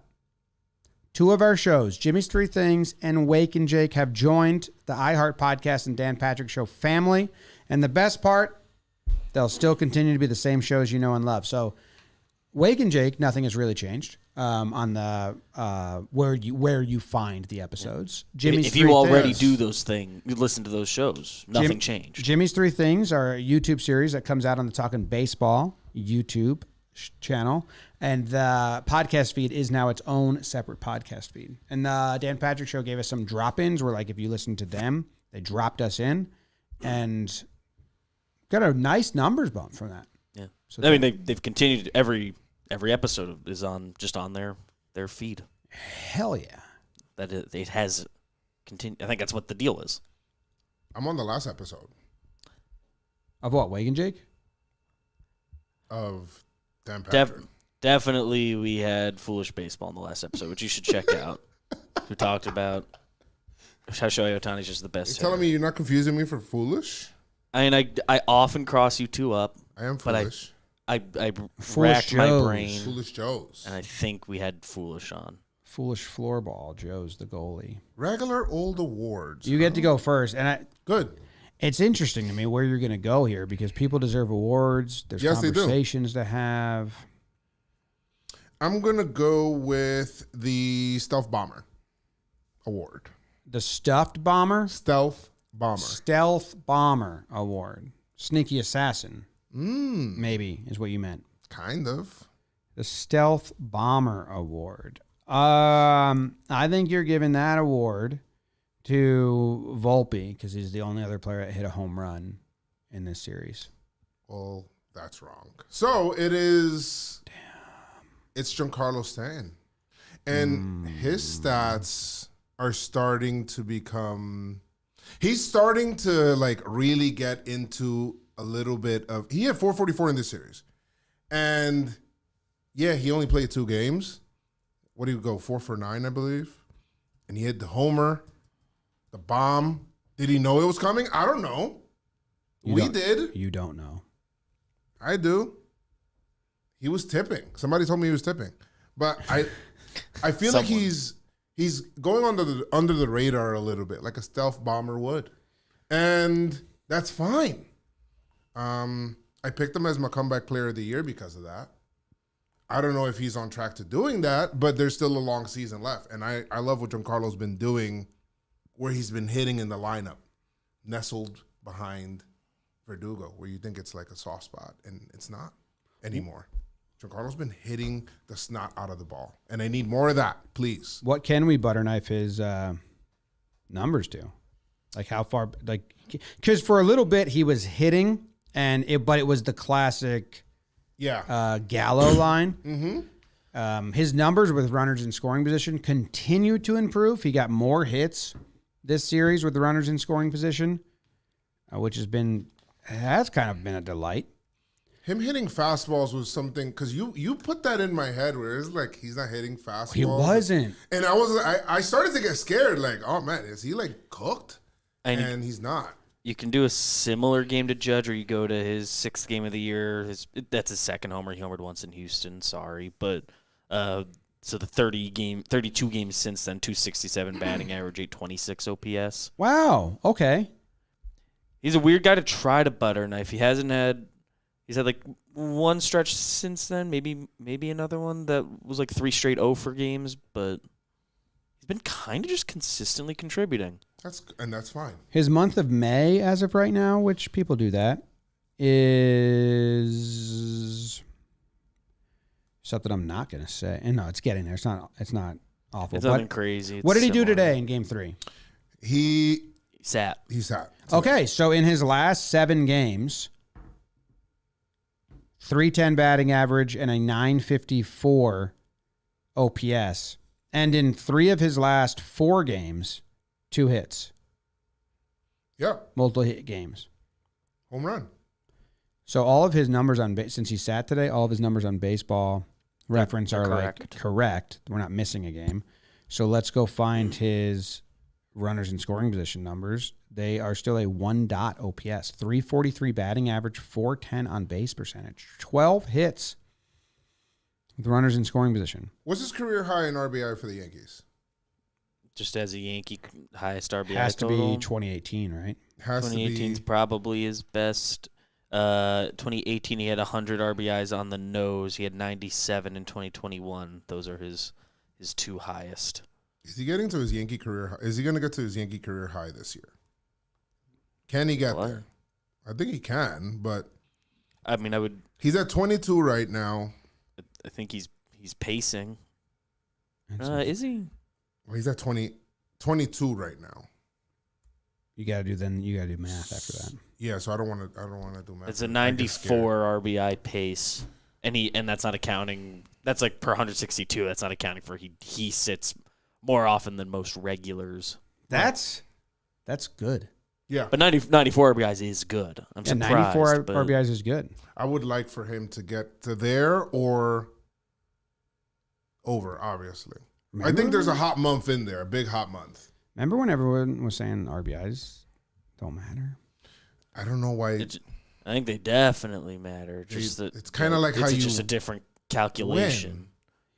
Two of our shows, Jimmy's Three Things and Wake and Jake, have joined the iHeart Podcast and Dan Patrick Show family. And the best part, they'll still continue to be the same shows you know and love. So Wake and Jake, nothing has really changed on the where you find the episodes. Jimmy's If Three you already Things- do those things, you listen to those shows. Nothing changed. Jimmy's Three Things are a YouTube series that comes out on the Talkin Baseball YouTube channel, and the podcast feed is now its own separate podcast feed. And the Dan Patrick Show gave us some drop-ins where, like, if you listen to them, they dropped us in, and got a nice numbers bump from that. Yeah. So I mean, they've continued every episode is on their feed. Hell yeah. That it has continued. I think that's what the deal is. I'm on the last episode Of what, Wake and Jake? of Dan Patrick. Definitely, we had Foolish Baseball in the last episode, which you should check out. We talked about how Shohei Ohtani's just the best. You're telling me you're not confusing me for foolish? I mean, I often cross you two up. I am But foolish. I Foolish racked my Joes. brain, Foolish Joes. and I think we had Foolish on. Foolish Floorball. Joe's the goalie. Regular old awards. You get to go first, and Good. it's interesting to me where you're going to go here because people deserve awards. There's Yes, they do. conversations to have. I'm going to go with the Stealth Bomber Award. The Stuffed Bomber, Stealth Bomber. Stealth Bomber Award. Sneaky Assassin, maybe is what you meant. Kind of. The Stealth Bomber Award. I think you're giving that award to Volpe because he's the only other player that hit a home run in this series. Well, that's wrong. So it is. Damn. It's Giancarlo Stanton. And his stats are starting to become. He's starting to like really get into a little bit of. He had 444 in this series. And yeah, he only played 2 games. What do you go? 4 for 9, I believe. And he hit the homer, the bomb. Did he know it was coming? I don't know. We did. You don't know. I do. He was tipping. Somebody told me he was tipping. But I feel like he's going under the radar a little bit, like a stealth bomber would. And that's fine. I picked him as my comeback player of the year because of that. I don't know if he's on track to doing that, but there's still a long season left. And I love what Giancarlo's been doing where he's been hitting in the lineup, nestled behind Verdugo, where you think it's like a soft spot, and it's not anymore. Giancarlo's been hitting the snot out of the ball, and I need more of that, please. What can we butter knife his numbers to? Like how far? Like because for a little bit he was hitting, but it was the classic Gallo line. His numbers with runners in scoring position continue to improve. He got more hits this series with the runners in scoring position, which has kind of been a delight. Him hitting fastballs was something, because you put that in my head where it's like he's not hitting fastballs. He wasn't. And I started to get scared, like, oh man, is he like cooked? And he's not. You can do a similar game to Judge, or you go to his 6th game of the year. That's his 2nd homer. He homered once in Houston. Sorry, but so the 32 games since then, 267 batting average, 826 OPS. Wow. Okay. He's a weird guy to try to butter knife. He's had like one stretch since then, maybe another one that was like 3 straight 0 for games, but he's been kind of just consistently contributing. That's fine. His month of May, as of right now, which people do that, is something I'm not going to say. And no, it's getting there. It's not awful. It's nothing crazy. What did he do today in Game 3? He sat. Okay, so in his last 7 games, 310 batting average and a 954 OPS. And in 3 of his last 4 games, 2 hits. Yep. Multiple hit games. Home run. So all of his numbers since he sat today, all of his numbers on Baseball Reference are like correct. We're not missing a game. So let's go find his runners in scoring position numbers. They are still a 1 OPS, 343 batting average, 410 on base percentage, 12 hits with runners in scoring position. What's his career high in RBI for the Yankees? Just as a Yankee, highest RBI Has to total. be 2018, right? 2018 is probably his best. 2018, he had 100 RBIs on the nose. He had 97 in 2021. Those are his 2 highest. Is he getting to his Yankee career high? Is he going to get to his Yankee career high this year? Can he get there? I think he can, but I mean, I would. He's at 22 right now. I think he's pacing. Is he? Well, he's at 22 right now. You got to do math after that. Yeah, so I don't want to do math. It's a 94 RBI pace, and that's not accounting. That's like per 162. That's not accounting for he sits more often than most regulars. That's good. Yeah, but 94 RBIs is good. I'm surprised. 94 RBIs is good. I would like for him to get to there or over. Obviously, I think there's a hot month in there, a big hot month. Remember when everyone was saying RBIs don't matter? I don't know why. I think they definitely matter. Just that it's kind of like how it's you just a different calculation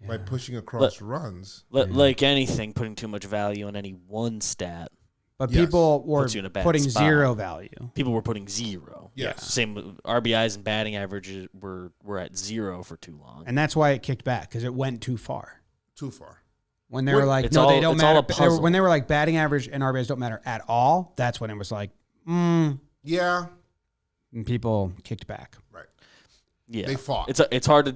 by pushing across runs. Like anything, putting too much value on any one stat. But people were puts you in a bad putting spot. 0 value. People were putting 0. Yes. Same with RBIs and batting averages were at 0 for too long. And that's why it kicked back, because it went too far. Too far. When they were like, no, they don't matter. When they were like, batting average and RBIs don't matter at all, that's when it was like, yeah. And people kicked back. Right. Yeah. They fought. It's hard to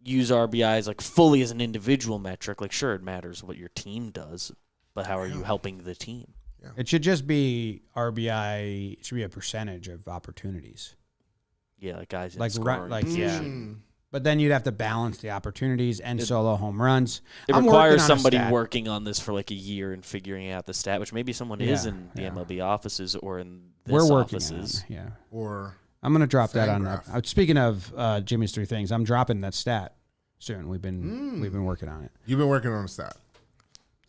use RBIs like fully as an individual metric. Like, sure, it matters what your team does, but how are you helping the team? Yeah. It should just be RBI. It should be a percentage of opportunities. Yeah, like guys in like scoring. yeah. But then you'd have to balance the opportunities and solo home runs. It requires somebody working on this for like a year and figuring out the stat, which maybe someone is in the MLB offices or in this offices. Yeah. Or I'm gonna drop that on that. Speaking of Jimmy's 3 things, I'm dropping that stat soon. We've been working on it. You've been working on a stat.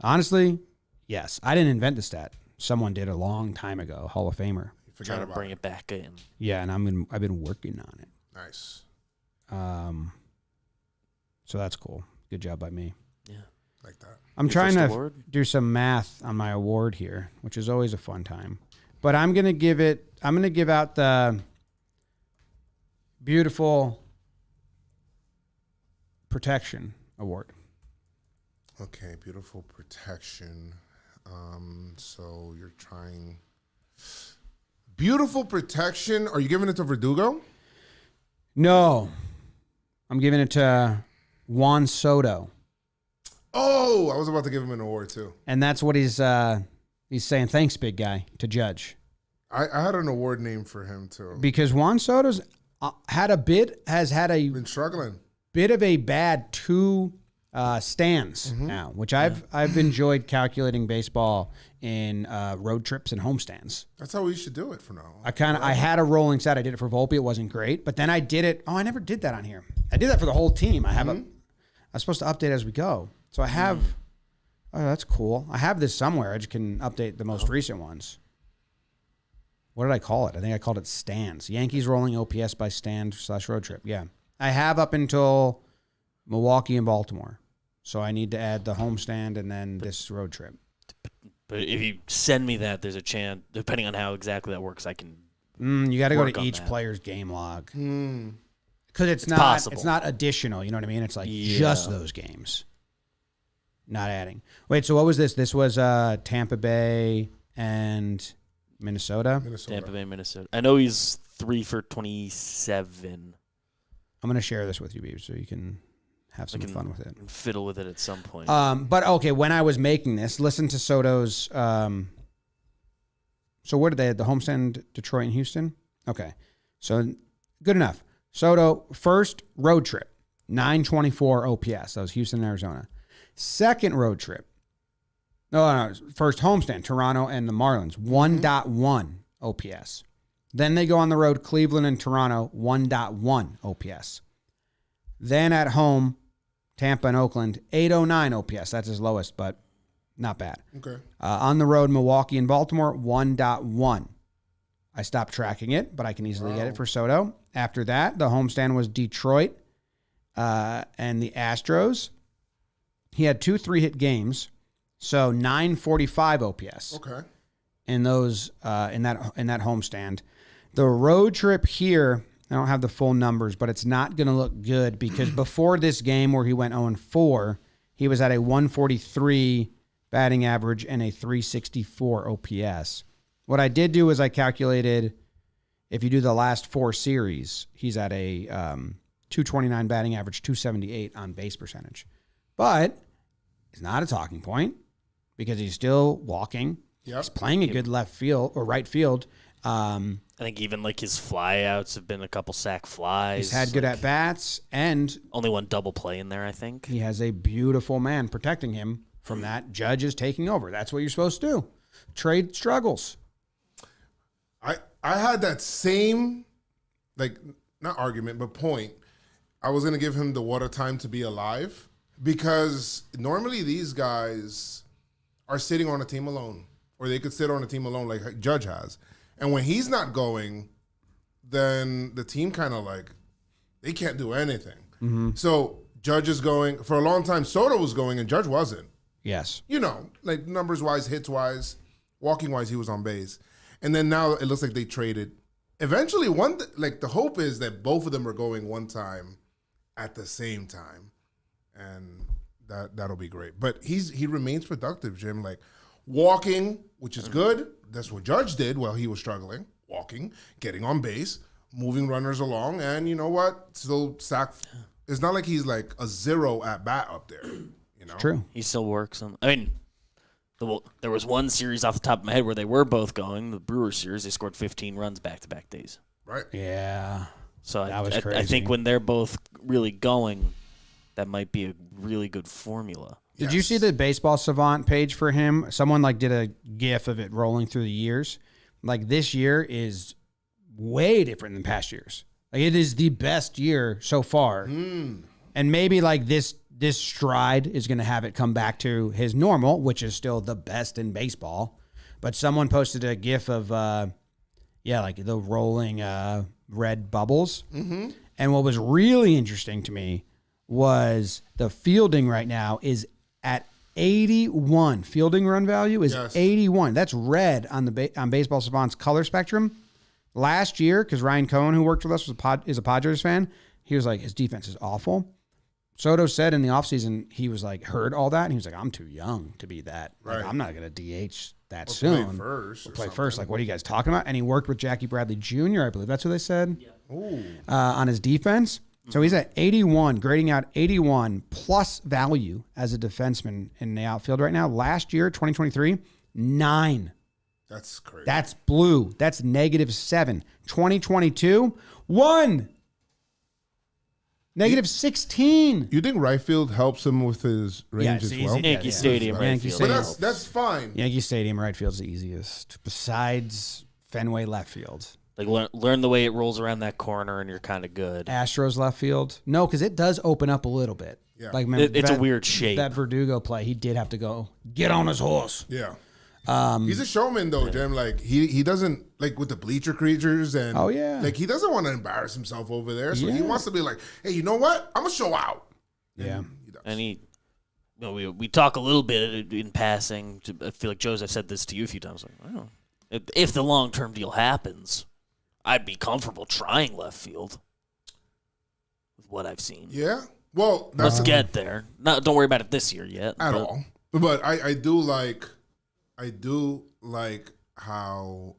Honestly, yes. I didn't invent the stat. Someone did a long time ago. Hall of Famer. Trying to bring it back in. Yeah, and I've been working on it. Nice. So that's cool. Good job by me. Yeah, like that. I'm trying to do some math on my award here, which is always a fun time. But I'm gonna give out the beautiful protection award. Okay, beautiful protection. So you're trying beautiful protection. Are you giving it to Verdugo? No. I'm giving it to Juan Soto. Oh, I was about to give him an award too. And that's what he's saying, thanks, big guy, to Judge. I had an award name for him too. Because Juan Soto's Been struggling. bit of a bad two stands now, which I've enjoyed calculating baseball in road trips and homestands. That's how we should do it for now. I had a rolling set. I did it for Volpe. It wasn't great, but then I did it. Oh, I never did that on here. I did that for the whole team. I'm supposed to update as we go. So I have. Oh, that's cool. I have this somewhere. I just can update the most recent ones. What did I call it? I think I called it stands. Yankees rolling OPS by stand / road trip. Yeah. I have up until Milwaukee and Baltimore. So I need to add the homestand and then this road trip. But if you send me that, there's a chance, depending on how exactly that works, I can. You got to go to each that. player's game log. Because it's not possible. It's not additional. You know what I mean? It's like just those games. Not adding. Wait, so what was this? This was Tampa Bay and Minnesota? Tampa Bay, Minnesota. I know he's 3 for 27. I'm going to share this with you, Beav, so you can have some fun with it. Fiddle with it at some point. But, okay, when I was making this, listen to Soto's... so what did they have? The homestand, Detroit and Houston? Okay. So good enough. Soto, first road trip, 924 OPS. That was Houston, Arizona. Second road trip. No, first homestand, Toronto and the Marlins, 1.1 OPS. Then they go on the road, Cleveland and Toronto, 1.1 OPS. Then at home, Tampa and Oakland, 809 OPS. That's his lowest, but not bad. Okay. On the road, Milwaukee and Baltimore, 1.1. I stopped tracking it, but I can easily get it for Soto. After that, the homestand was Detroit and the Astros. He had 2 3-hit games, so 945 OPS. Okay. In those in that homestand. The road trip here, I don't have the full numbers, but it's not going to look good because before this game where he went 0-4, he was at a 143 batting average and a 364 OPS. What I did do is I calculated if you do the last 4 series, he's at a 229 batting average, 278 on base percentage. But it's not a talking point because he's still walking. Yep. He's playing a good left field or right field. I think even like his flyouts have been a couple sack flies. He's had good at-bats, and only one double play in there, I think. He has a beautiful man protecting him from that. Judge is taking over. That's what you're supposed to do. Trade struggles. I had that same, like, not argument, but point. I was going to give him the what a time to be alive because normally these guys are sitting on a team alone, or they could sit on a team alone like Judge has. And when he's not going, then the team kind of like, they can't do anything. Mm-hmm. So Judge is going. For a long time, Soto was going and Judge wasn't. Yes. You know, like numbers-wise, hits-wise, walking-wise, he was on base. And then now it looks like they traded. Eventually, the hope is that both of them are going one time at the same time. And that'll be great. But he remains productive, Jim. Like, walking, which is good. That's what Judge did while he was struggling. Walking, getting on base, moving runners along, and you know what? Still sack. It's not like he's like a 0 at bat up there. You know, True. He still works on. I mean, there was one series off the top of my head where they were both going. The Brewers series, they scored 15 runs back-to-back days. Right. Yeah. So that was crazy. I think when they're both really going, that might be a really good formula. Did you see the Baseball Savant page for him? Someone did a GIF of it rolling through the years. Like this year is way different than past years. Like it is the best year so far. And maybe this stride is going to have it come back to his normal, which is still the best in baseball. But someone posted a GIF of, the rolling red bubbles. Mm-hmm. And what was really interesting to me was the fielding right now is at 81. Fielding run value is 81. That's red on on Baseball Savant's color spectrum. Last year, because Ryan Cohen, who worked with us, is a Padres fan, he was like, his defense is awful. Soto said in the offseason, he was heard all that, and he was like, I'm too young to be that. Right. I'm not going to DH that soon. Play first. Like, what are you guys talking about? And he worked with Jackie Bradley Jr., I believe. That's who they said. Yeah. On his defense. So he's at 81, grading out 81 plus value as a defenseman in the outfield right now. Last year, 2023, 9. That's crazy. That's blue. That's -7. 2022, 1. -16. You think right field helps him with his range Yeah, it's as easy. well? Yankee Stadium, right Yankee field. But Stadium. that's fine. Yankee Stadium right field's the easiest, besides Fenway left field. Like learn the way it rolls around that corner, and you're kind of good. Astros left field. No, because it does open up a little bit. Yeah. Like remember It's a weird shape. That Verdugo play, he did have to go get on his horse. Yeah. He's a showman though, Jim. Like he doesn't like with the bleacher creatures and Oh, yeah. like he doesn't want to embarrass himself over there. So he Yeah. wants to be like, hey, you know what? I'm gonna show out. Yeah. He does. And we talk a little bit in passing. I feel like Joseph said this to you a few times. Like, I don't know. If the long-term deal happens, I'd be comfortable trying left field with what I've seen. Yeah. Well, Let's get there. Don't worry about it this year yet. at but all. But I do like how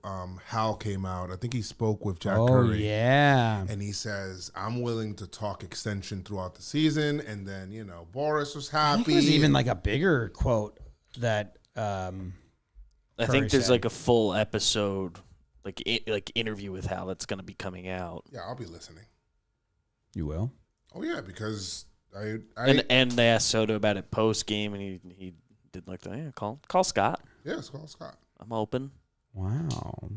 Hal came out. I think he spoke with Jack Oh, Curry. yeah. And he says, I'm willing to talk extension throughout the season. And then, Boris was I think happy. it was even like a bigger quote that I Curry think there's said. like a full episode, like interview with Hal that's going to be coming out. Yeah, I'll be listening. You will? Oh, yeah, because I And they asked Soto about it post game, and he did like that. Yeah, call Scott. yeah, it's called Scott. I'm open. Wow.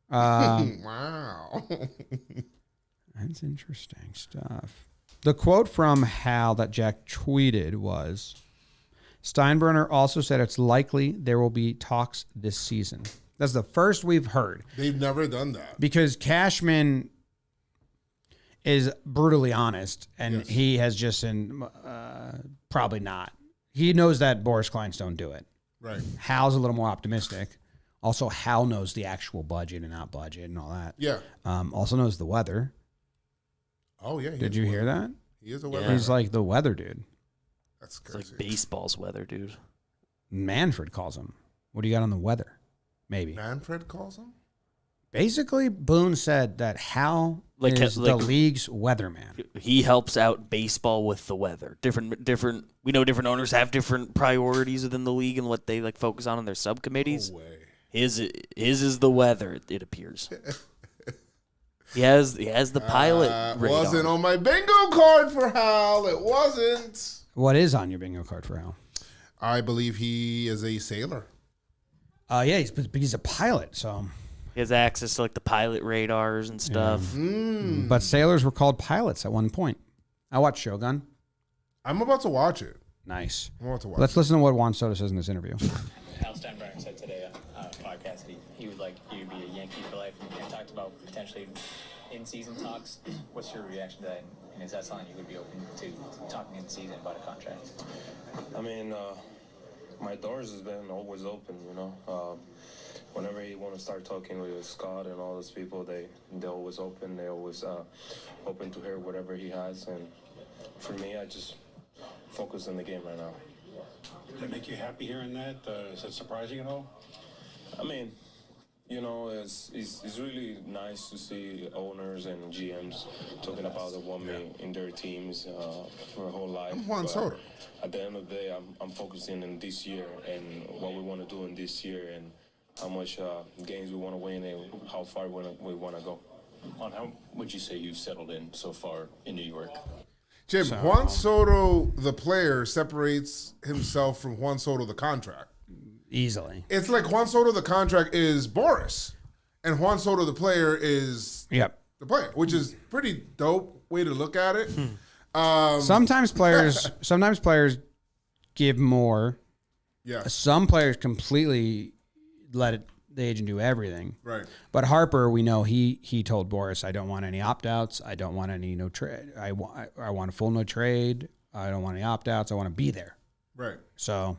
Wow. That's interesting stuff. The quote from Hal that Jack tweeted was, Steinbrenner also said it's likely there will be talks this season. That's the first we've heard. They've never done that. Because Cashman is brutally honest, and Yes. he has just been probably not. He knows that Boris Kleins don't do it. Right. Hal's a little more optimistic. Also, Hal knows the actual budget and not budget and all that. Yeah. Also knows the weather. Oh, yeah. Did you hear that? He is a Yeah. weather. He's like the weather dude. That's It's crazy. like baseball's weather, dude. Manfred calls him. What do you got on the weather? Maybe. Manfred calls him? Basically, Boone said that Hal Like- is the like- league's weatherman. He helps out baseball with the weather. Different. We know different owners have different priorities within the league and what they like focus on in their subcommittees. No way. His is the weather. It appears. He has the pilot radar. Wasn't on my bingo card for Hal. It wasn't. What is on your bingo card for Hal? I believe he is a sailor. Yeah, he's a pilot, so. He has access to like the pilot radars and stuff. But sailors were called pilots at one point. I watched Shogun. I'm about to watch it. Nice. I'm about to watch Let's listen to what Juan Soto says in this interview. Al Steinbrenner said today on a podcast that he would like you to be a Yankee for life and talked about potentially in-season talks. What's your reaction to that? And is that something you would be open to talking in season about a contract? I mean, my doors has been always open, whenever you want to start talking with Scott and all those people, they're always open. They're always open to hear whatever he has. And for me, I just focus on the game right now. Does that make you happy hearing that? Is that surprising at all? I mean, it's really nice to see owners and GMs talking about the women in their teams for a whole life. I'm Juan But Soto. At the end of the day, I'm focusing on this year and what we want to do in this year and how much games we want to win and how far we want to go. On how would you say you've settled in so far in New York? Jim, Juan Soto, the player, separates himself from Juan Soto, the contract. Easily. It's like Juan Soto, the contract, is Boris, and Juan Soto, the player, is Yep. the player, which is pretty dope way to look at it. Sometimes players give more. Yeah, Some players completely let the agent do everything. right. But Harper, we know he told Boris, I don't want any opt-outs. I don't want any no trade. I want a full no trade. I don't want any opt-outs. I want to be there. Right. So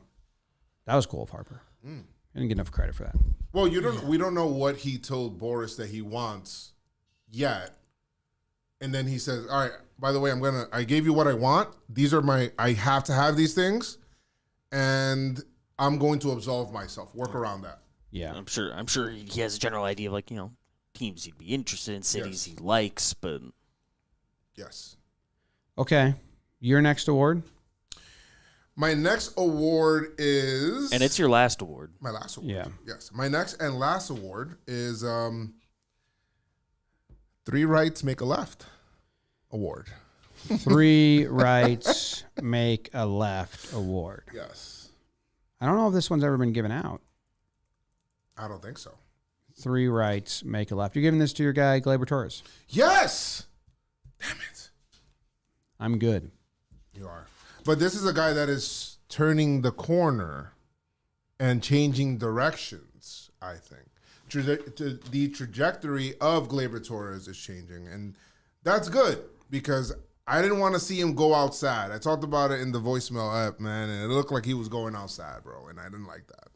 that was cool of Harper. I didn't get enough credit for that. Well, we don't know what he told Boris that he wants yet. And then he says, all right, by the way, I gave you what I want. I have to have these things. And I'm going to absolve myself, work around that. Yeah. I'm sure he has a general idea of teams he'd be interested in, cities Yes. he likes, but Yes. Okay. Your next award? My next award is... And it's your last award. My last award. Yeah. Yes. My next and last award is 3 rights make a left award. 3 rights make a left award. Yes. I don't know if this one's ever been given out. I don't think so. 3 rights make a left. You're giving this to your guy, Gleyber Torres. Yes! Damn it. I'm good. You are. But this is a guy that is turning the corner and changing directions, I think. The trajectory of Gleyber Torres is changing, and that's good because I didn't want to see him go outside. I talked about it in the voicemail app, man, and it looked like he was going outside, bro, and I didn't like that.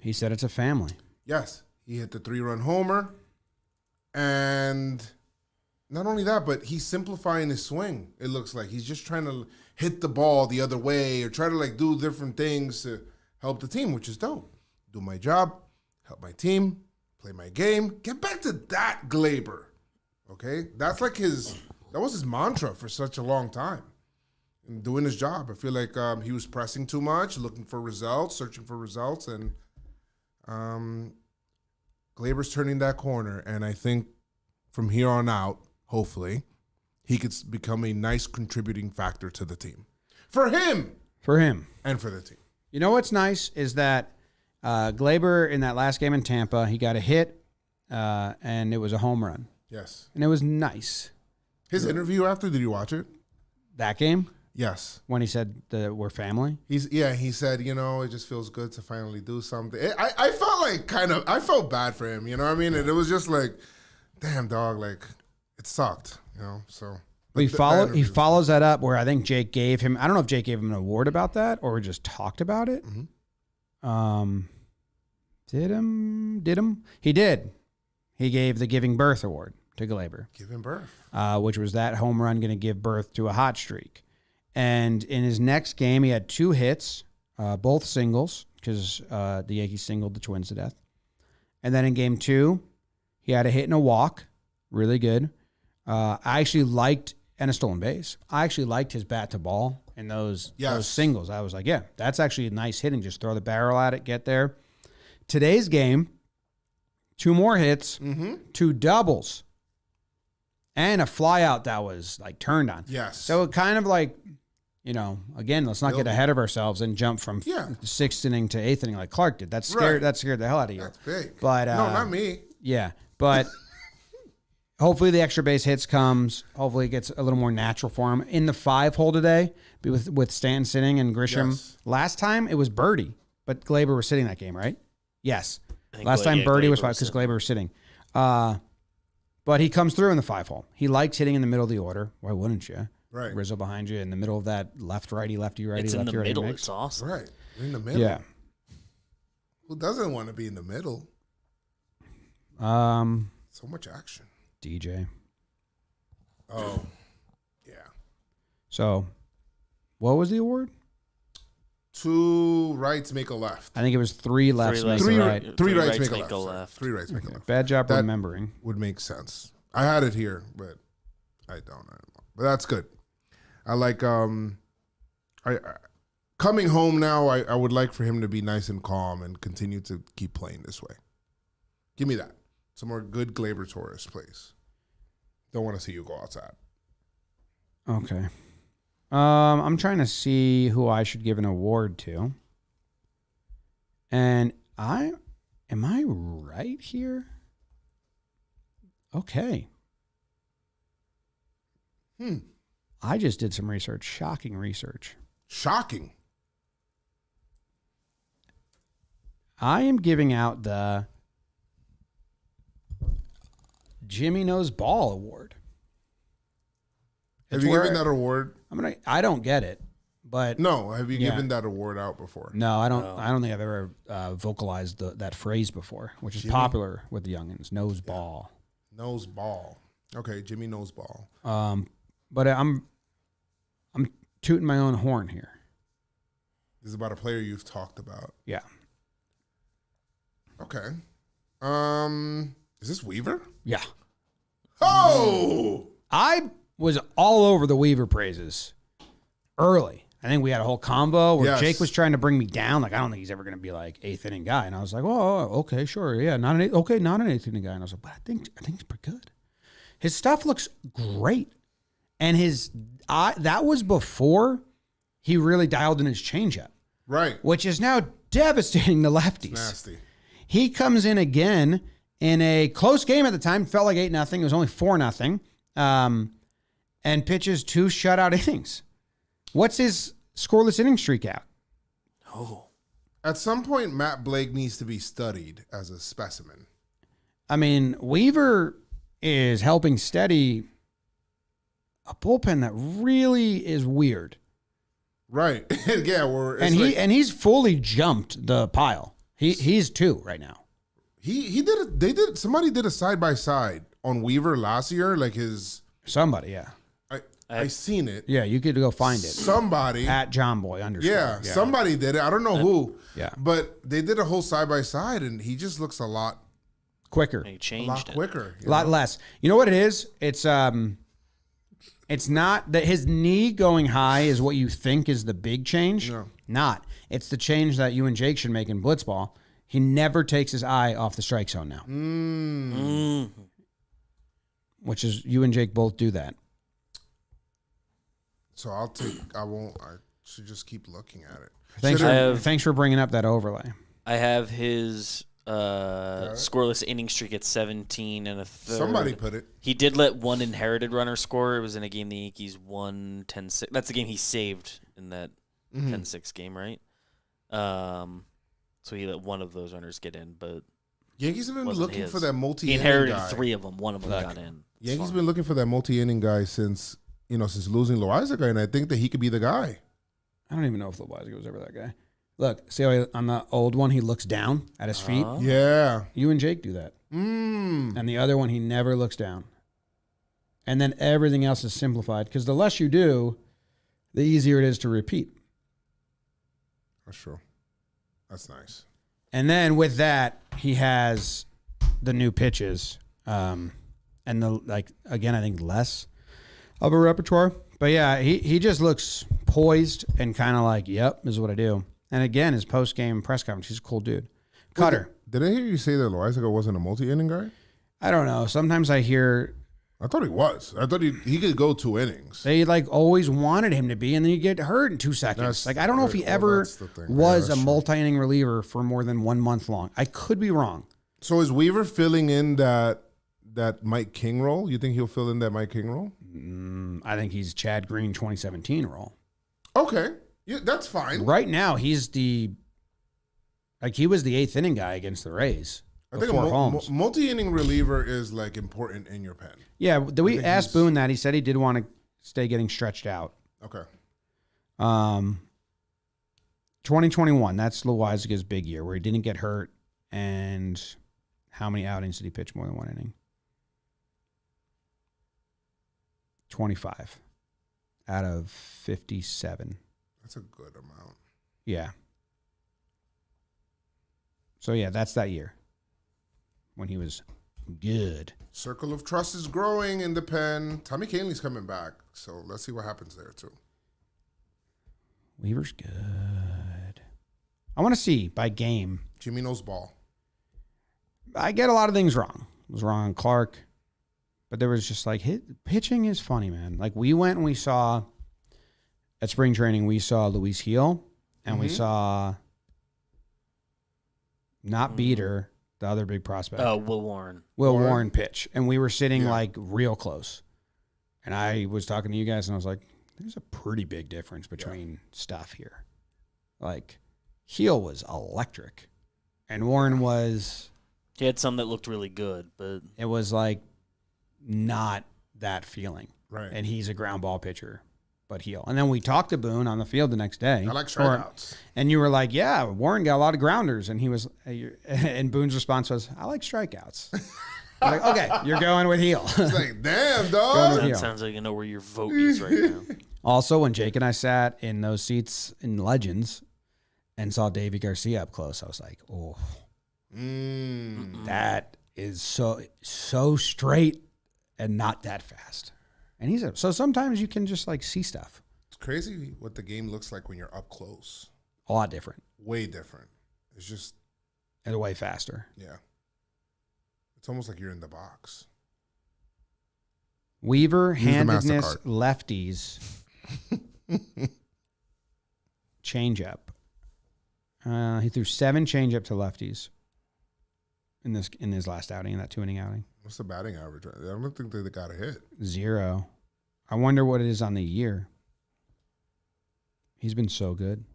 He said it's a family. Yes, he hit the 3-run homer, and not only that, but he's simplifying his swing. It looks like he's just trying to hit the ball the other way or try to like do different things to help the team, which is dope. Do my job, help my team, play my game, get back to that Gleyber. Okay, that's like that was his mantra for such a long time. And doing his job, I feel like he was pressing too much, looking for results, searching for results, and Gleyber's turning that corner. And I think from here on out, hopefully, he could become a nice contributing factor to the team. For him. And for the team. You know what's nice is that Gleyber in that last game in Tampa, he got a hit, and it was a home run. Yes. And it was nice. His interview after, did you watch it? That game? Yes. When he said that we're family? He said, it just feels good to finally do something. I felt like I felt bad for him, you know what I mean? And it was just like, damn, dog, like, it sucked, so. But he follows that up where I think Jake gave him, I don't know if Jake gave him an award about that or just talked about it. Mm-hmm. Did him? He did. He gave the Giving Birth Award to Gleyber. Giving birth. Which was that home run going to give birth to a hot streak. And in his next game, he had 2 hits, both singles, because the Yankees singled the Twins to death. And then in game 2, he had a hit and a walk. Really good. I actually liked, and a stolen base. I actually liked his bat to ball in those singles. I was like, yeah, that's actually a nice hitting. Just throw the barrel at it, get there. Today's game, 2 more hits, 2 doubles, and a flyout that was like turned on. Yes. So it kind of like, again, let's not get ahead of ourselves and jump from 6th inning to 8th inning like Clarke did. That scared the hell out of you. That's big. But no, not me. Yeah, but hopefully the extra base hits comes. Hopefully it gets a little more natural for him. In the 5-hole today, with Stanton sitting and Grisham. Yes. Last time it was Berti, but Gleyber was sitting that game, right? Yes. Last time Berti was 5 because Gleyber was sitting. But he comes through in the 5-hole. He likes hitting in the middle of the order. Why wouldn't you? Right. Rizzo behind you in the middle of that lefty, righty, It's in the middle. It's awesome. Right. In the middle. Yeah. Who doesn't want to be in the middle? So much action. DJ. Oh, yeah. So, what was the award? 2 rights make a left. I think it was 3 lefts make a right. 3 rights make a left. 3 rights make a left. Bad job That remembering. would make sense. I had it here, but I don't anymore. But that's good. I like coming home now. I would like for him to be nice and calm and continue to keep playing this way. Give me that. Some more good Gleyber Torres, please. Don't want to see you go outside. Okay. I'm trying to see who I should give an award to. And am I right here? Okay. I just did some research, shocking research. Shocking. I am giving out the Jimmy Knows Ball Award. Have you given that award? I don't get it, but no. Have you given that award out before? No, I don't. I don't think I've ever vocalized that phrase before, which is popular with the youngins. Knows ball. Knows ball. Okay, Jimmy knows ball. But I'm tooting my own horn here. This is about a player you've talked about. Yeah. Okay. Is this Weaver? Yeah. Oh! was all over the Weaver praises early. I think we had a whole combo where Jake was trying to bring me down. Like, I don't think he's ever going to be like 8th inning guy. And I was like, oh, okay, sure. Yeah, not an 8th inning guy. And I was like, but I think he's pretty good. His stuff looks great. And that was before he really dialed in his changeup. Right. Which is now devastating to lefties. It's nasty. He comes in again in a close game at the time. Felt like 8-0. It was only 4-0. And pitches 2 shutout innings. What's his scoreless inning streak out? Oh. At some point, Matt Blake needs to be studied as a specimen. I mean, Weaver is helping steady a bullpen that really is weird. Right. Yeah. He's fully jumped the pile. He's 2 right now. Somebody did a side-by-side on Weaver last year. Like somebody, yeah. I seen it. Yeah, you could go find it. Somebody. At John Boy _. Yeah, somebody did it. I don't know who. Yeah. But they did a whole side-by-side, and he just looks a lot quicker. He changed a lot quicker. A lot less. You know what it is? It's not that his knee going high is what you think is the big change. No. Not. It's the change that you and Jake should make in blitzball. He never takes his eye off the strike zone now. Which is, you and Jake both do that. So I should just keep looking at it. Thanks for bringing up that overlay. I have his scoreless inning streak at 17 and a third. Somebody put it. He did let one inherited runner score. It was in a game the Yankees won 10-6. That's the game he saved in that 10-6 game, right? So he let one of those runners get in, but Yankees have been looking for that multi-inning guy. He inherited 3 of them. One of them got in. Yankees have been looking for that multi-inning guy since losing Loizaga, and I think that he could be the guy. I don't even know if Loizaga was ever that guy. Look, see how on the old one he looks down at his feet? Yeah. You and Jake do that. And the other one, he never looks down. And then everything else is simplified, because the less you do, the easier it is to repeat. That's true. That's nice. And then with that, he has the new pitches. And again, I think less of a repertoire. But yeah, he just looks poised and kind of like, yep, this is what I do. And again, his post-game press conference, he's a cool dude. Cutter. Did I hear you say that Loizaga wasn't a multi-inning guy? I don't know. Sometimes I hear... I thought he was. I thought he could go 2 innings. They always wanted him to be, and then you get hurt in 2 seconds. I don't know if he ever was a multi-inning reliever for more than 1 month long. I could be wrong. So is Weaver filling in that Mike King role? You think he'll fill in that Mike King role? I think he's Chad Green 2017 role. Okay. Yeah, that's fine. Right now, he's he was the 8th inning guy against the Rays. I think a multi-inning reliever is important in your pen. Yeah, we asked Boone that. He said he did want to stay getting stretched out. Okay. 2021, that's Loizaga's big year where he didn't get hurt. And how many outings did he pitch more than 1 inning? 25 out of 57. That's a good amount. Yeah. So, yeah, that's that year when he was good. Circle of trust is growing in the pen. Tommy Kahnle's coming back, so let's see what happens there, too. Weaver's good. I want to see by game. Jimmy knows ball. I get a lot of things wrong. I was wrong on Clarke, but there was just pitching is funny, man. We went and we saw, at spring training, we saw Luis Gil, and we saw not Beater, the other big prospect. Oh, Will Warren. Will Warren pitch. And we were sitting real close. And I was talking to you guys and I was like, there's a pretty big difference between stuff here. Gil was electric. And Warren was... He had some that looked really good, but... It was not that feeling. Right. And he's a ground ball pitcher. But Gil. And then we talked to Boone on the field the next day. I like strikeouts. And you were like, yeah, Warren got a lot of grounders. And he was, and Boone's response was, I like strikeouts. I'm like, okay, you're going with Gil. It's damn, dog. That sounds like you know where your vote is right now. Also, when Jake and I sat in those seats in Legends and saw Davey Garcia up close, I was like, oh, that is so straight and not that fast. And so sometimes you can just like see stuff. It's crazy what the game looks like when you're up close. A lot different. Way different. It's just. And way faster. Yeah. It's almost like you're in the box. Weaver, handedness, lefties. Changeup. He threw 7 changeup to lefties in his last outing, in that 2-inning outing. What's the batting average? I don't think they got a hit. 0. I wonder what it is on the year. He's been so good.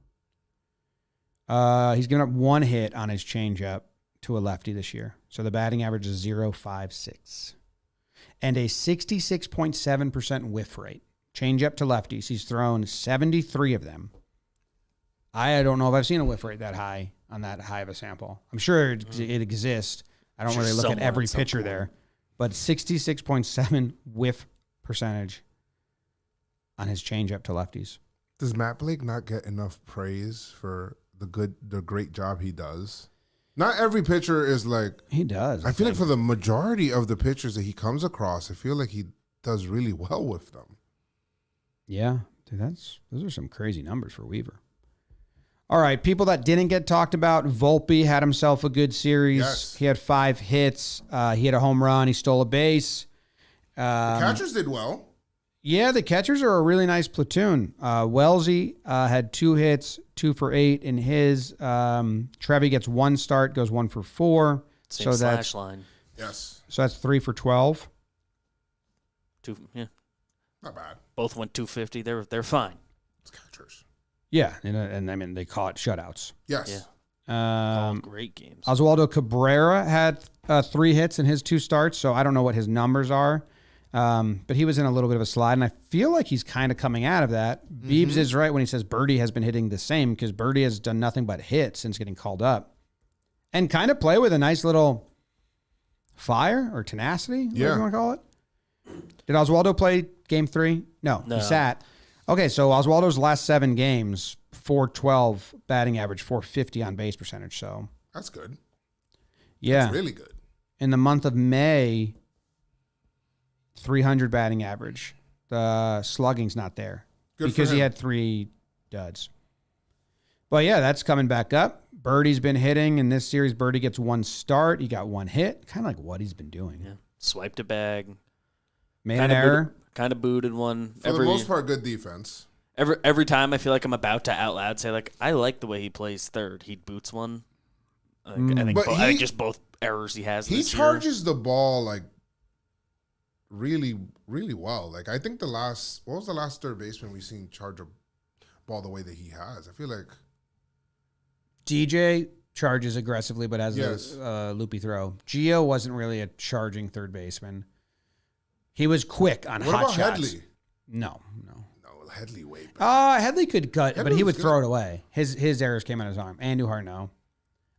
He's given up 1 hit on his changeup to a lefty this year. So the batting average is 0.56. And a 66.7% whiff rate. Changeup to lefties. He's thrown 73 of them. I don't know if I've seen a whiff rate that high on that high of a sample. I'm sure it exists. I don't really look at every pitcher there. But 66.7 whiff percentage on his changeup to lefties. Does Matt Blake not get enough praise for the great job he does? Not every pitcher is like... He does. I feel like for the majority of the pitchers that he comes across, I feel like he does really well with them. Yeah. Dude, those are some crazy numbers for Weaver. All right, people that didn't get talked about, Volpe had himself a good series. Yes. He had 5 hits. He had a home run. He stole a base. The catchers did well. Yeah, the catchers are a really nice platoon. Wellesley had 2 hits, 2 for 8 in his. Trevi gets 1 start, goes 1 for 4. Same slash line. Yes. So that's 3 for 12. 2, yeah. Not bad. Both went 250. They're fine. It's catchers. Yeah, and I mean, they call it shutouts. Yes. Yeah. Great games. Oswaldo Cabrera had 3 hits in his 2 starts, so I don't know what his numbers are. But he was in a little bit of a slide, and I feel like he's kind of coming out of that. Beebs is right when he says Berti has been hitting the same, because Berti has done nothing but hit since getting called up. And kind of play with a nice little fire or tenacity, whatever you want to call it. Did Oswaldo play game 3? No, he sat. Okay, so Oswaldo's last 7 games, 412 batting average, 450 on base percentage. So that's good. Yeah. That's really good. In the month of May, 300 batting average. The slugging's not there because he had 3 duds. But yeah, that's coming back up. Berti's been hitting in this series. Berti gets 1 start. He got 1 hit. Kind of like what he's been doing. Yeah. Swiped a bag. Made an error. Kind of booted one. For the most part, good defense. Every time I feel like I'm about to out loud say, like, I like the way he plays third. He boots one. I think just both errors he has. He charges the ball like really, really well. Like I think what was the last third baseman we've seen charge a ball the way that he has? I feel like DJ charges aggressively, but has a loopy throw. Gio wasn't really a charging third baseman. He was quick on hot shots. What about Headley? No. Headley way better. Headley could cut, but he would throw it away. His errors came on his arm. And Duhart,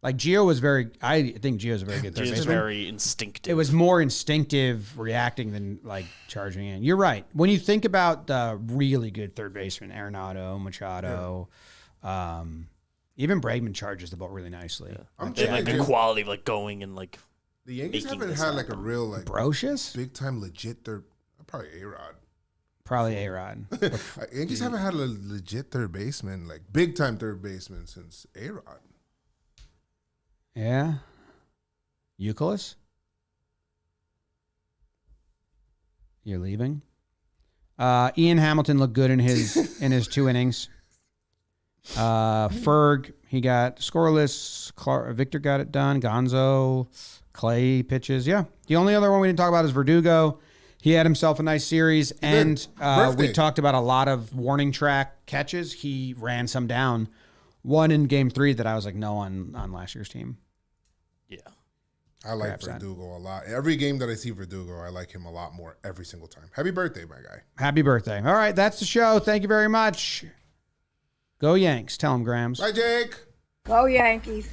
Like Gio was I think Gio's a very good third baseman. Gio's very instinctive. It was more instinctive reacting than like charging in. You're right. When you think about the really good third baseman, Arenado, Machado, even Bregman charges the ball really nicely. Yeah. Like the quality of like going and like the Yankees haven't had like a real like Brocious? Big time legit third. Probably A-Rod. Probably A-Rod. Yankees haven't had a legit third baseman, like big time third baseman since A-Rod. Yeah. Euclid? You're leaving? Ian Hamilton looked good in his 2 innings. Ferg, he got scoreless. Victor got it done. Gonzo, Clay pitches. Yeah. The only other one we didn't talk about is Verdugo. He had himself a nice series, and we talked about a lot of warning track catches. He ran some down. One in game 3 that I was like, no on last year's team. Yeah. I like Verdugo a lot. Every game that I see Verdugo, I like him a lot more every single time. Happy birthday, my guy. Happy birthday. All right, that's the show. Thank you very much. Go Yanks. Tell him, Grams. Bye, Jake. Go Yankees.